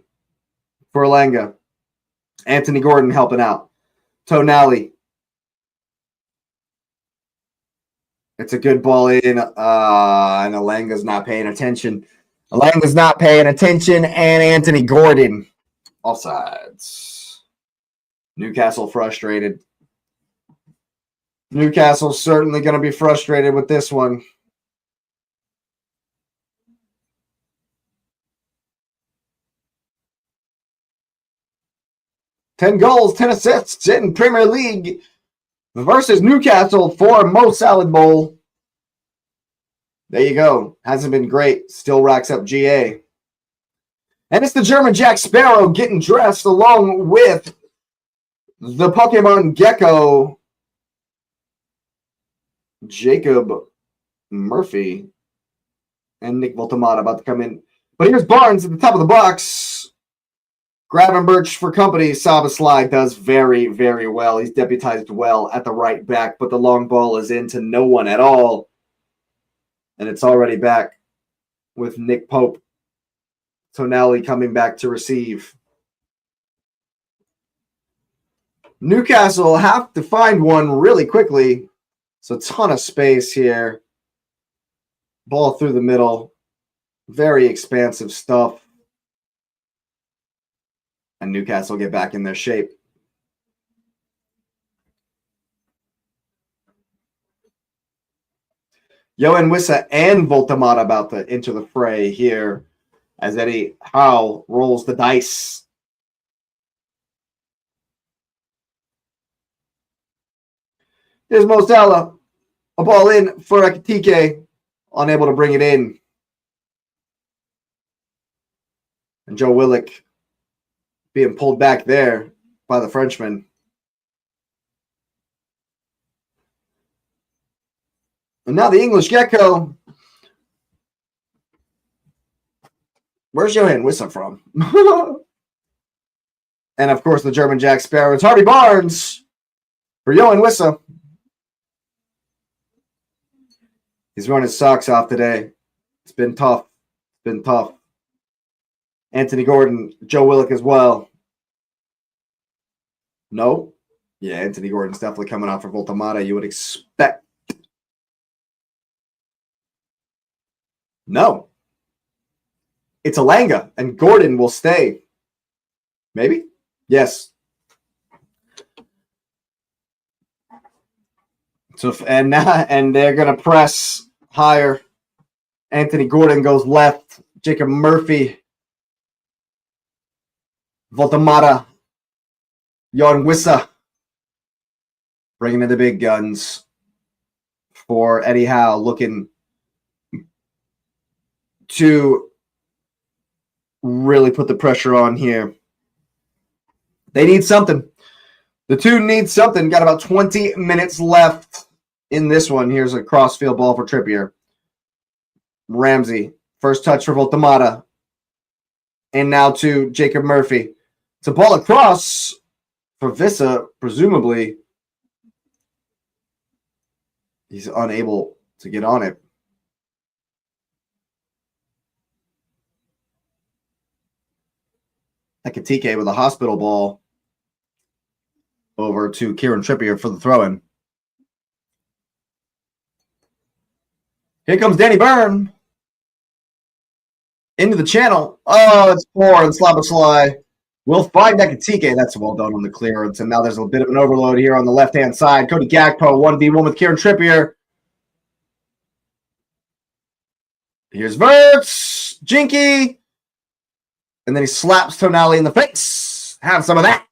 for Elanga. Anthony Gordon helping out. Tonali. It's a good ball in. And Elanga's not paying attention. Elanga's not paying attention. And Anthony Gordon Offsides. Newcastle frustrated. Newcastle's certainly going to be frustrated with this one. Ten goals, 10 assists in Premier League versus Newcastle for Mo Salad Bowl. There you go. Hasn't been great. Still racks up GA. And it's the German Jack Sparrow getting dressed along with the Pokemon Gecko, Jacob Murphy, and Nick Voltamata about to come in. But here's Barnes at the top of the box. Gravenberch for company. Szoboszlai does very, very well. He's deputized well at the right back, but the long ball is into no one at all. And it's already back with Nick Pope. Tonali coming back to receive. Newcastle have to find one really quickly. So a ton of space here. Ball through the middle. Very expansive stuff. And Newcastle get back in their shape. Johan Wissa and Voltamata about to enter the fray here as Eddie Howe rolls the dice. Here's Mo Salah. A ball in for Ekitike. Unable to bring it in. And Joe Willock being pulled back there by the Frenchman. And now the English Gecko. Where's Johan Wissa from? And, of course, the German Jack Sparrow. It's Harvey Barnes for Johan Wissa. He's run his socks off today. It's been tough. It's been tough. Anthony Gordon, Joe Willock as well. No? Yeah, Anthony Gordon's definitely coming out for Voltamata. You would expect. No. It's Alanga, and Gordon will stay. Maybe? Yes. So and they're gonna press higher. Anthony Gordon goes left. Jacob Murphy. Voltamata. Johan Wissa. Bringing in the big guns for Eddie Howe, looking to really put the pressure on here. They need something. The two need something. Got about 20 minutes left in this one. Here's a crossfield ball for Trippier. Ramsey. First touch for Voltamata. And now to Jacob Murphy. It's a ball across for Wissa, presumably. He's unable to get on it. Ekitike with a hospital ball over to Kieran Trippier for the throw-in. Here comes Danny Byrne. Into the channel. Oh, it's poor, and Szoboszlai will find Ekitike. That's well done on the clearance. And now there's a bit of an overload here on the left-hand side. Cody Gakpo, 1v1 with Kieran Trippier. Here's Verts. Jinky. And then he slaps Tonali in the face. Have some of that.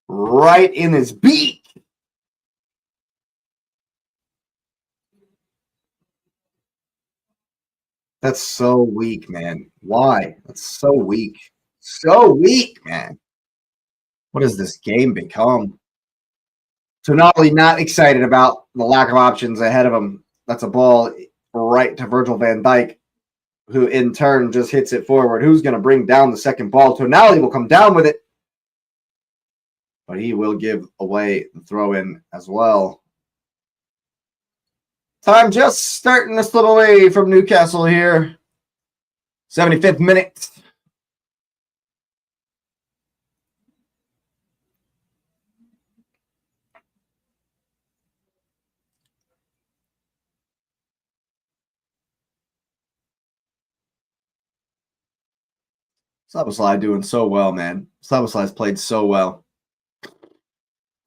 Right in his beak. That's so weak, man. Why? That's so weak. So weak, man. What has this game become? Tonali not excited about the lack of options ahead of him. That's a ball right to Virgil van Dijk, who in turn just hits it forward. Who's going to bring down the second ball? Tonali will come down with it. But he will give away the throw-in as well. Time just starting to slip away from Newcastle here. 75th minute. Szoboszlai doing so well, man. Szoboszlai's played so well.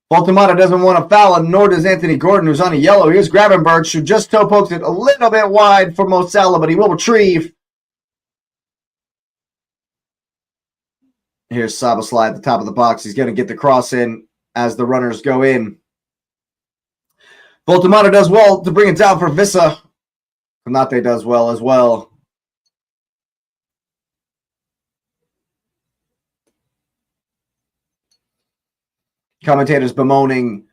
Baltimore doesn't want to foul, and nor does Anthony Gordon, who's on a yellow. Here's Gravenberch, who just toe poked it a little bit wide for Mo Salah, but he will retrieve. Here's Szoboszlai at the top of the box. He's going to get the cross in as the runners go in. Baltimore does well to bring it down for Vissa. Konate does well as well. Commentators bemoaning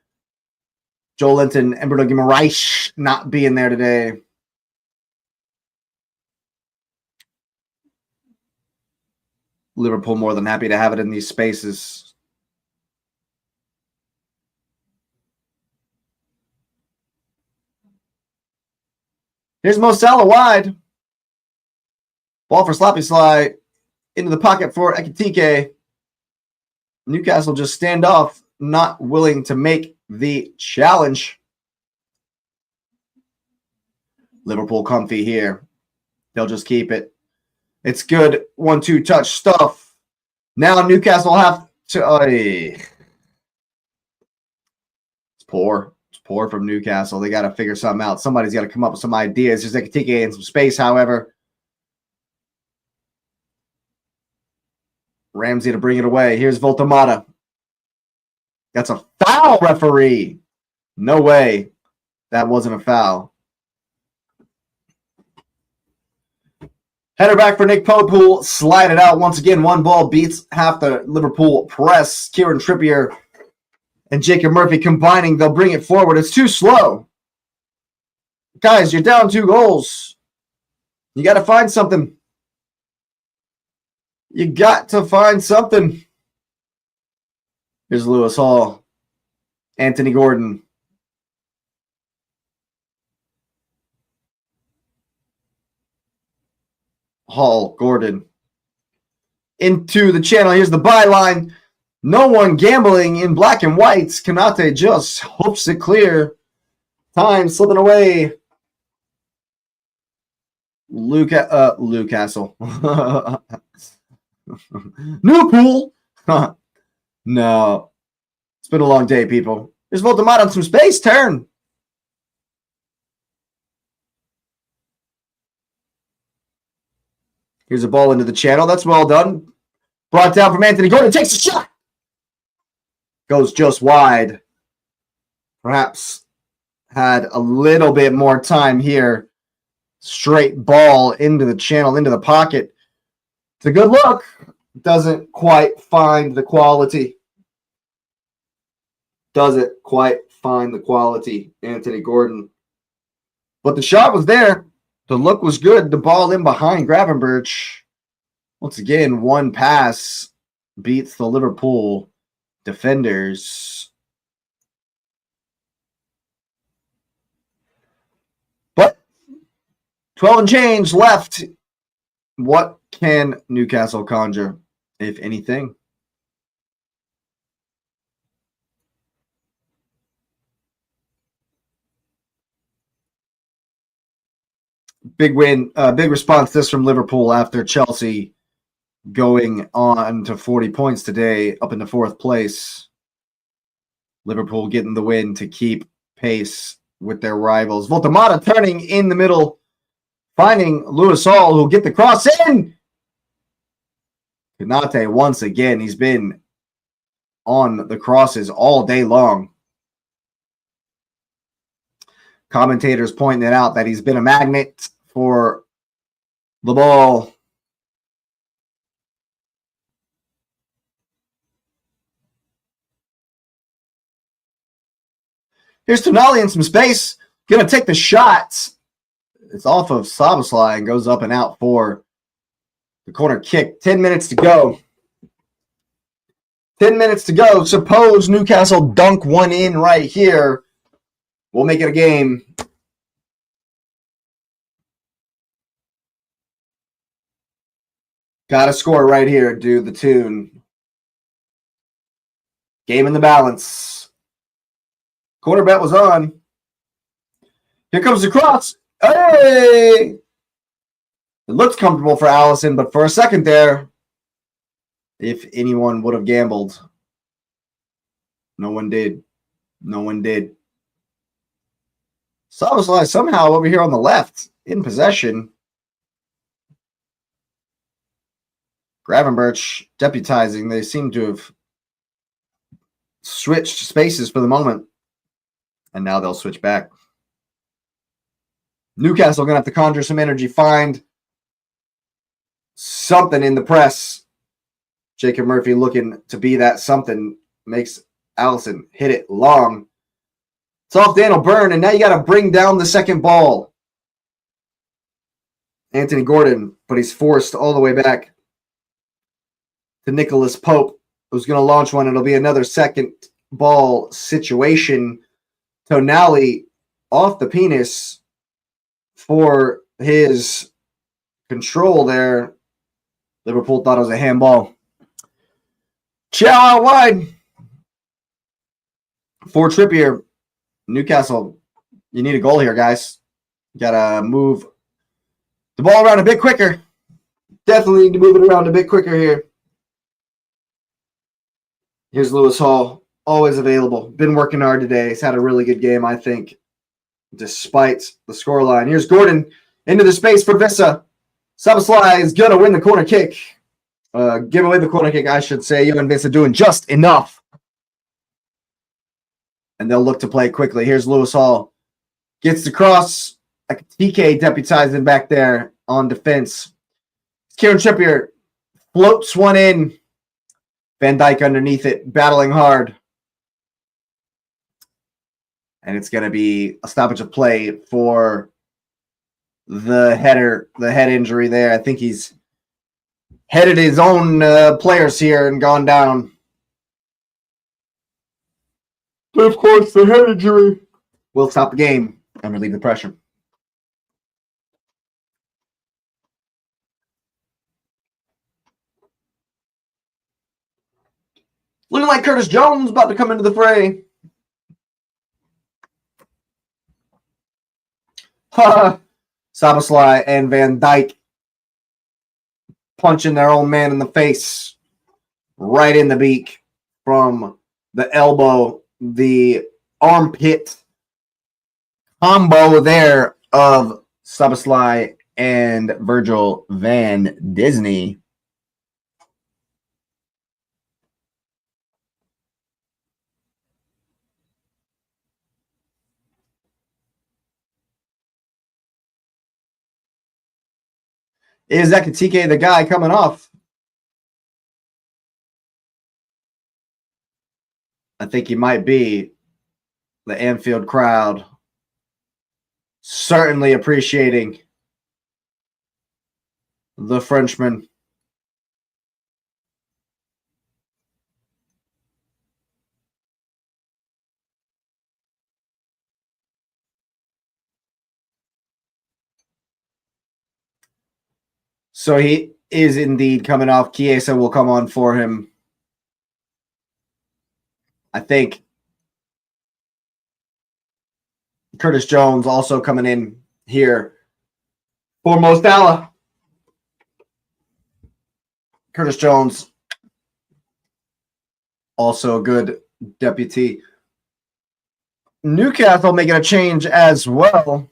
Joel Linton and Bruno Guimaraes not being there today. Liverpool more than happy to have it in these spaces. Here's Mo Salah wide. Ball for Sloppy Sly into the pocket for Ekitike. Newcastle just stand off, not willing to make the challenge. Liverpool comfy here. They'll just keep it. It's good 1-2 touch stuff. Now Newcastle have to... it's poor. It's poor from Newcastle. They got to figure something out. Somebody's got to come up with some ideas. There's Ekitike in some space, however. Ramsey to bring it away. Here's Voltamata. That's a foul, referee. No way. That wasn't a foul. Header back for Nick Pope, who slide it out once again. One ball beats half the Liverpool press. Kieran Trippier and Jacob Murphy combining. They'll bring it forward. It's too slow. Guys, you're down 2 goals. You got to find something. You got to find something. Here's Lewis Hall. Anthony Gordon. Hall, Gordon. Into the channel. Here's the byline. No one gambling in black and whites. Konate just hoops it clear. Time slipping away. Newcastle. Liverpool. No. It's been a long day, people. Here's Voldemort on some space. Turn. Here's a ball into the channel. That's well done. Brought down from Anthony Gordon. Takes a shot. Goes just wide. Perhaps had a little bit more time here. Straight ball into the channel, into the pocket. It's a good look. Doesn't quite find the quality. Doesn't quite find the quality, Anthony Gordon. But the shot was there. The look was good. The ball in behind Gravenberch. Once again, one pass beats the Liverpool defenders. But 12 and change left. What can Newcastle conjure, if anything? Big win, big response this from Liverpool after Chelsea going on to 40 points today, up in the 4th place. Liverpool getting the win to keep pace with their rivals. Voltamata turning in the middle, finding Lewis Hall, who'll get the cross in. Konate once again, he's been on the crosses all day long. Commentators pointing out that he's been a magnet for the ball. Here's Tonali in some space. Going to take the shots. It's off of Szoboszlai and goes up and out for the corner kick. 10 minutes to go. 10 minutes to go. Suppose Newcastle dunk one in right here. We'll make it a game. Got to score right here, do the tune. Game in the balance. Corner bet was on. Here comes the cross. Hey! It looks comfortable for Allison, but for a second there, If anyone would have gambled, no one did. No one did. Szoboszlai somehow over here on the left in possession. Gravenberch deputizing. They seem to have switched spaces for the moment. And now they'll switch back. Newcastle going to have to conjure some energy, find something in the press. Jacob Murphy looking to be that something. Makes Allison hit it long. It's off Daniel Byrne, and now you got to bring down the second ball. Anthony Gordon, but he's forced all the way back to Nicholas Pope, who's going to launch one. It'll be another second ball situation. Tonali off the penis for his control there. Liverpool thought it was a handball. Chow out wide for Trippier. Newcastle, you need a goal here, guys. You got to move the ball around a bit quicker. Definitely need to move it around a bit quicker here. Here's Lewis Hall, always available. Been working hard today. He's had a really good game, I think, despite the scoreline. Here's Gordon into the space for Vissa. Szoboszlai is going to win the corner kick. Give away the corner kick, I should say. You and Vissa doing just enough. And they'll look to play quickly. Here's Lewis Hall. Gets the cross. TK deputizing back there on defense. Kieran Trippier floats one in. Van Dijk underneath it, battling hard. And it's going to be a stoppage of play for the header, the head injury there. I think he's headed his own players here and gone down. But of course, the head injury will stop the game and relieve the pressure. Looking like Curtis Jones about to come into the fray. Szoboszlai and Van Dijk punching their own man in the face, right in the beak from the elbow, the armpit combo there of Szoboszlai and Virgil van Disney. Is Ekitike the guy coming off? I think he might be. The Anfield crowd certainly appreciating the Frenchman. So he is indeed coming off. Chiesa will come on for him. I think Curtis Jones also coming in here for Mo Salah. Curtis Jones, also a good deputy. Newcastle making a change as well.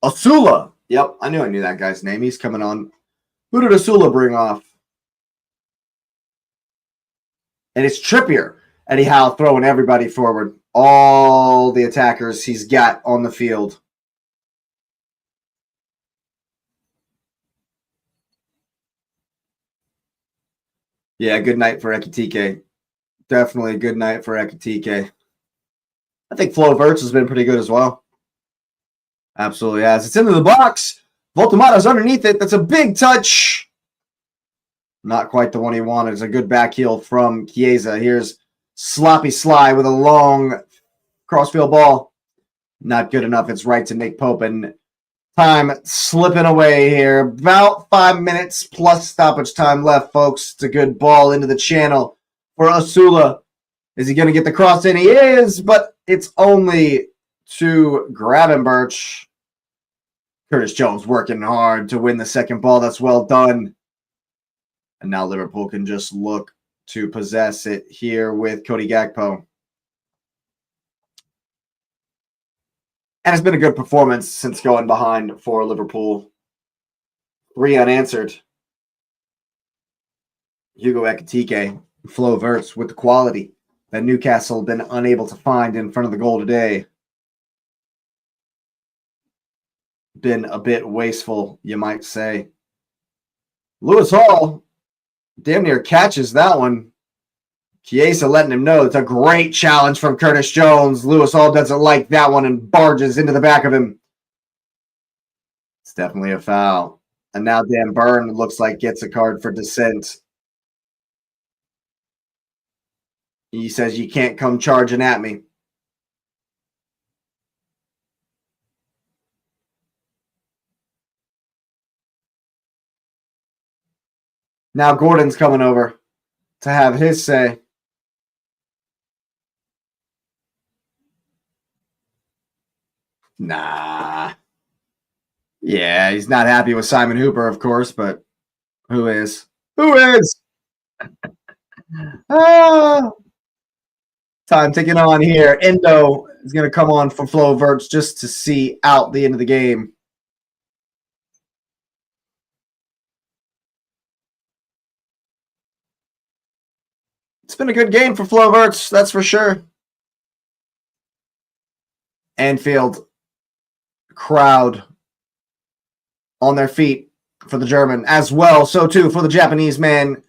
Asula. Yep, I knew that guy's name. He's coming on. Who did Asula bring off? And it's Trippier. Eddie Howe throwing everybody forward. All the attackers he's got on the field. Yeah, good night for Ekitike. Definitely a good night for Ekitike. I think Flo Wirtz has been pretty good as well. Absolutely has. It's into the box. Voltamato's underneath it. That's a big touch. Not quite the one he wanted. It's a good back heel from Chiesa. Here's Sloppy Sly with a long crossfield ball. Not good enough. It's right to Nick Pope. And time slipping away here. About 5 minutes plus stoppage time left, folks. It's a good ball into the channel for Asula. Is he going to get the cross in? He is, but it's only to Gravenberch. Curtis Jones working hard to win the second ball. That's well done. And now Liverpool can just look to possess it here with Cody Gakpo. And it's been a good performance since going behind for Liverpool. 3 unanswered. Hugo Ekitike, Flo Wirtz with the quality that Newcastle have been unable to find in front of the goal today. Been a bit wasteful, you might say. Lewis Hall damn near catches that one. Chiesa letting him know it's a great challenge from Curtis Jones. Lewis Hall doesn't like that one and barges into the back of him. It's definitely a foul. And now Dan Burn looks like gets a card for dissent. He says, you can't come charging at me. Now Gordon's coming over to have his say. Nah. Yeah, he's not happy with Simon Hooper, of course, but who is? Who is? Time ticking on here. Endo is going to come on for Flo Wirtz just to see out the end of the game. It's been a good game for Flo Wirtz, that's for sure. Anfield crowd on their feet for the German as well. So too for the Japanese man,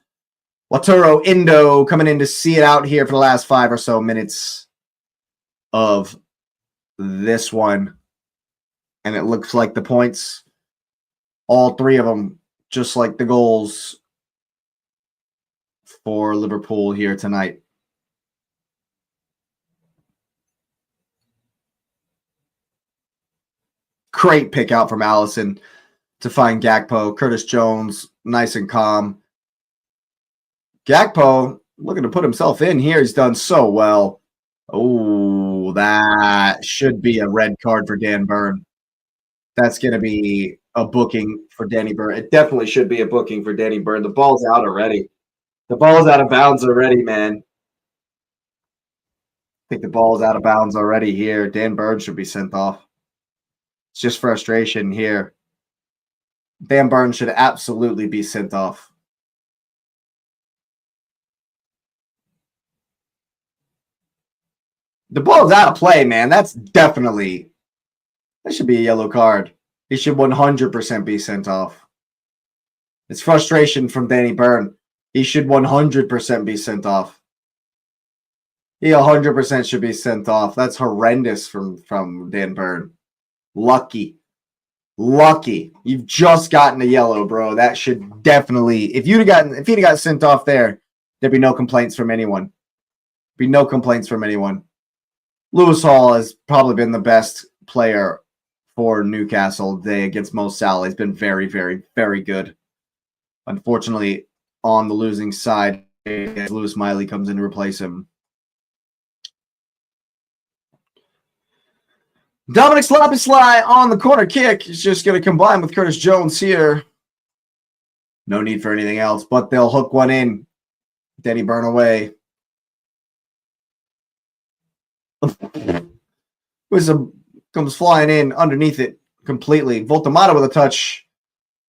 Wataru Endo, coming in to see it out here for the last 5 or so minutes of this one. And it looks like the points, all 3 of them, just like the goals for Liverpool here tonight. Great pick out from Allison to find Gakpo. Curtis Jones, nice and calm. Gakpo looking to put himself in here. He's done so well. Oh, that should be a red card for Dan Burn. That's going to be a booking for Danny Burn. It definitely should be a booking for Danny Burn. The ball's out already. The ball's out of bounds already, man. I think the ball's out of bounds already here. Dan Burn should be sent off. It's just frustration here. Dan Burn should absolutely be sent off. The ball's out of play, man. That should be a yellow card. He should 100% be sent off. It's frustration from Danny Burn. He should 100% be sent off. He 100% should be sent off. That's horrendous from Dan Burn. Lucky. You've just gotten a yellow, bro. That should definitely, if he'd have got sent off there, there'd be no complaints from anyone. Lewis Hall has probably been the best player for Newcastle today against Mo Salah. He's been very, very, very good. Unfortunately, on the losing side, Lewis Miley comes in to replace him. Dominic Sloppy-Sly on the corner kick. He's just going to combine with Curtis Jones here. No need for anything else, but they'll hook one in. Danny Burn away. Comes flying in underneath it completely. Voltamata with a touch.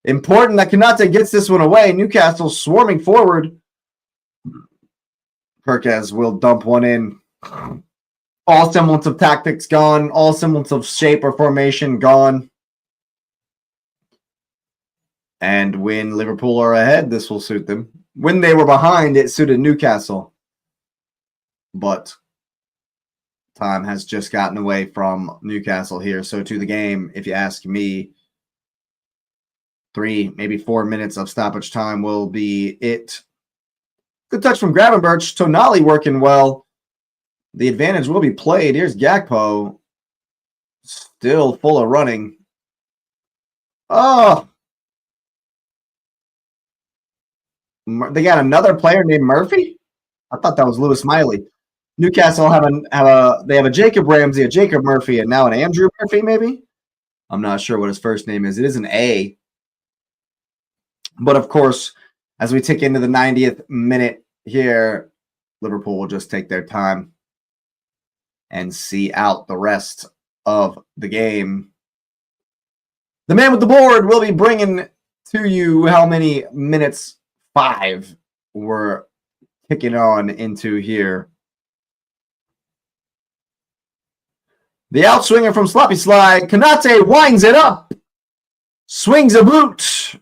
Important that Konate gets this one away. Newcastle swarming forward. Perkez will dump one in. All semblance of tactics gone. All semblance of shape or formation gone. And when Liverpool are ahead, this will suit them. When they were behind, it suited Newcastle. But time has just gotten away from Newcastle here. So to the game, if you ask me, 3, maybe 4 minutes of stoppage time will be it. Good touch from Gravenberch. Tonali working well. The advantage will be played. Here's Gakpo. Still full of running. Oh! They got another player named Murphy? I thought that was Lewis Miley. Newcastle have a Jacob Ramsey, a Jacob Murphy, and now an Andrew Murphy, maybe? I'm not sure what his first name is. It is an A. But of course, as we tick into the 90th minute here, Liverpool will just take their time and see out the rest of the game. The man with the board will be bringing to you how many minutes. 5 we're kicking on into here. The outswinger from Sloppy Slide. Konate winds it up. Swings a boot.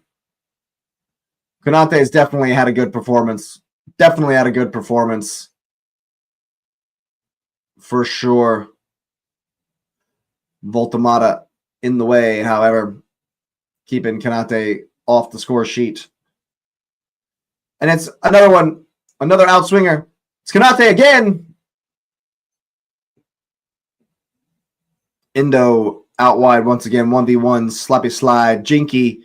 Konate has definitely had a good performance. Definitely had a good performance. For sure. Voltamata in the way, however, keeping Konate off the score sheet. And it's another one. Another outswinger. It's Konate again. Indo out wide once again. 1v1. Sloppy Slide. Jinky.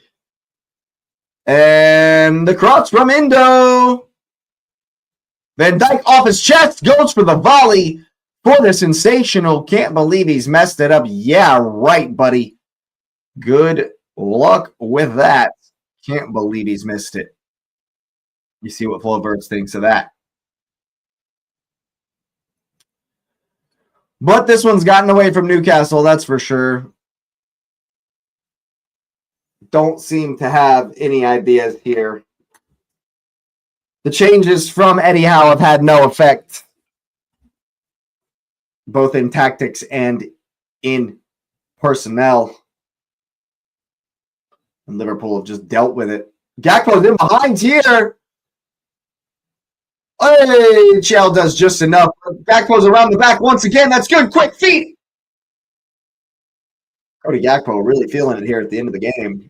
And the cross from Indo. Van Dijk off his chest. Goes for the volley for the sensational. Can't believe he's messed it up. Yeah, right, buddy. Good luck with that. Can't believe he's missed it. You see what Floverts thinks of that. But this one's gotten away from Newcastle, that's for sure. Don't seem to have any ideas here. The changes from Eddie Howe have had no effect, both in tactics and in personnel. And Liverpool have just dealt with it. Gakpo's in behind here. Hey, Chell does just enough. Gakpo's around the back once again. That's good. Quick feet. Cody Gakpo really feeling it here at the end of the game.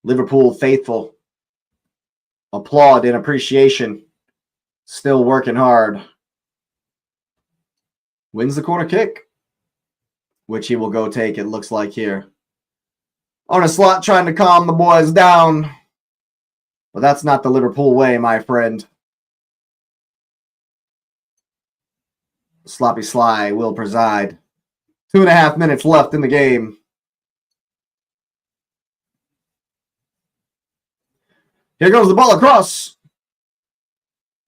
Liverpool faithful. Applaud and appreciation. Still working hard. Wins the corner kick, which he will go take, it looks like here. Arne Slot trying to calm the boys down. But that's not the Liverpool way, my friend. Sloppy Sly will preside. 2.5 minutes left in the game. Here goes the ball across.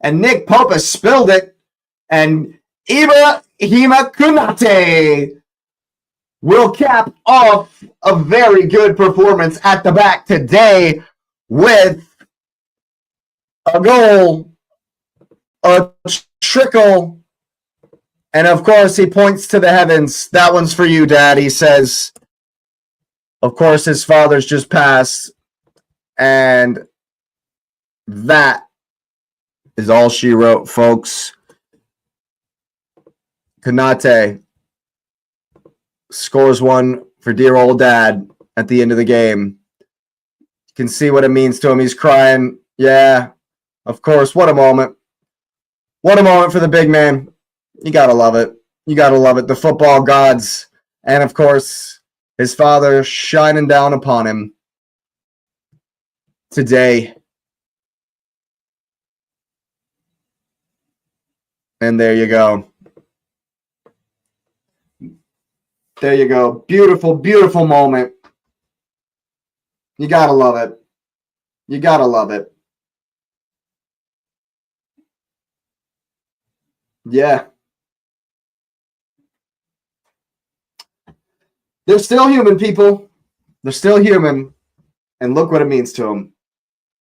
And Nick Pope has spilled it. And Ibrahima Konate will cap off a very good performance at the back today with a goal, a trickle, and of course he points to the heavens. That one's for you, Dad, he says. Of course his father's just passed, and that is all she wrote, folks. Konate scores one for dear old Dad at the end of the game. You can see what it means to him. He's crying. Yeah. Of course, what a moment. What a moment for the big man. You got to love it. You got to love it. The football gods. And, of course, his father shining down upon him today. And there you go. There you go. Beautiful, beautiful moment. You got to love it. You got to love it. Yeah. They're still human, people. They're still human. And look what it means to them.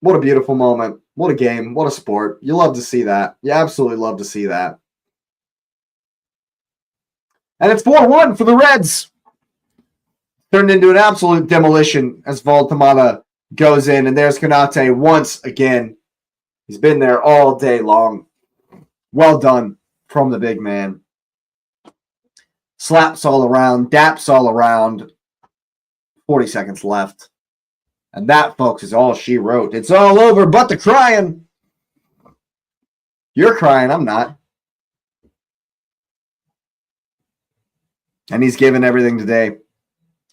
What a beautiful moment. What a game. What a sport. You love to see that. You absolutely love to see that. And it's 4-1 for the Reds. Turned into an absolute demolition as Voltamata goes in. And there's Konate once again. He's been there all day long. Well done from the big man. Slaps all around. Daps all around. 40 seconds left. And that, folks, is all she wrote. It's all over but the crying. You're crying. I'm not. And he's given everything today.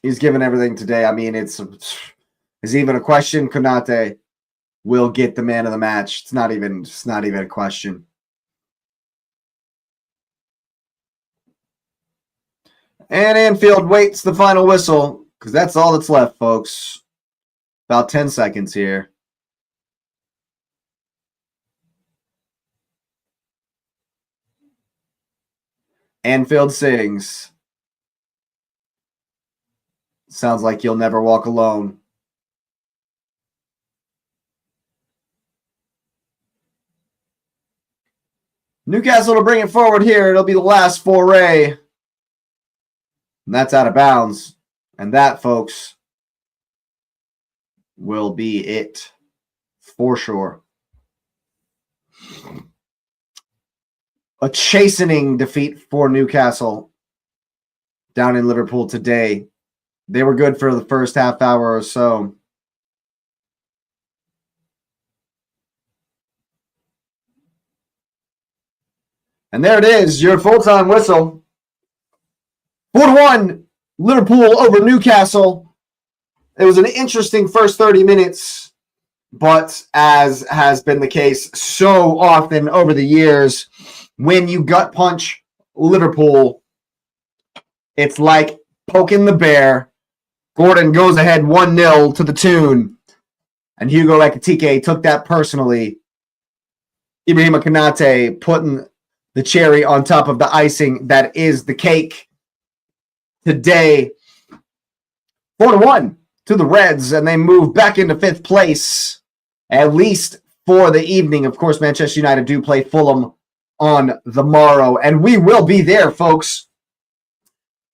He's given everything today. I mean, is even a question. Konate will get the man of the match. It's not even a question. And Anfield waits the final whistle because that's all that's left, folks. About 10 seconds here. Anfield sings. Sounds like You'll Never Walk Alone. Newcastle to bring it forward here. It'll be the last foray. And that's out of bounds. And that, folks, will be it for sure. A chastening defeat for Newcastle down in Liverpool today. They were good for the first half hour or so. And there it is, your full-time whistle. 4-1, Liverpool over Newcastle. It was an interesting first 30 minutes, but as has been the case so often over the years, when you gut punch Liverpool, it's like poking the bear. Gordon goes ahead 1-0 to the tune, and Hugo Ekitike took that personally. Ibrahima Konate putting the cherry on top of the icing that is the cake today. 4-1 to the Reds, and they move back into 5th place, at least for the evening. Of course, Manchester United do play Fulham on the morrow, and we will be there, folks.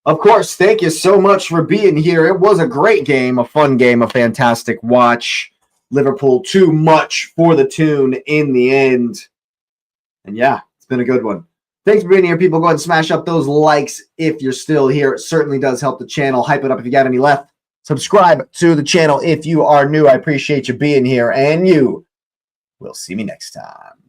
Of course, thank you so much for being here. It was a great game, a fun game, a fantastic watch. Liverpool too much for the tune in the end. And yeah, it's been a good one. Thanks for being here, people. Go ahead and smash up those likes if you're still here. It certainly does help the channel. Hype it up if you got any left. Subscribe to the channel if you are new. I appreciate you being here, and you will see me next time.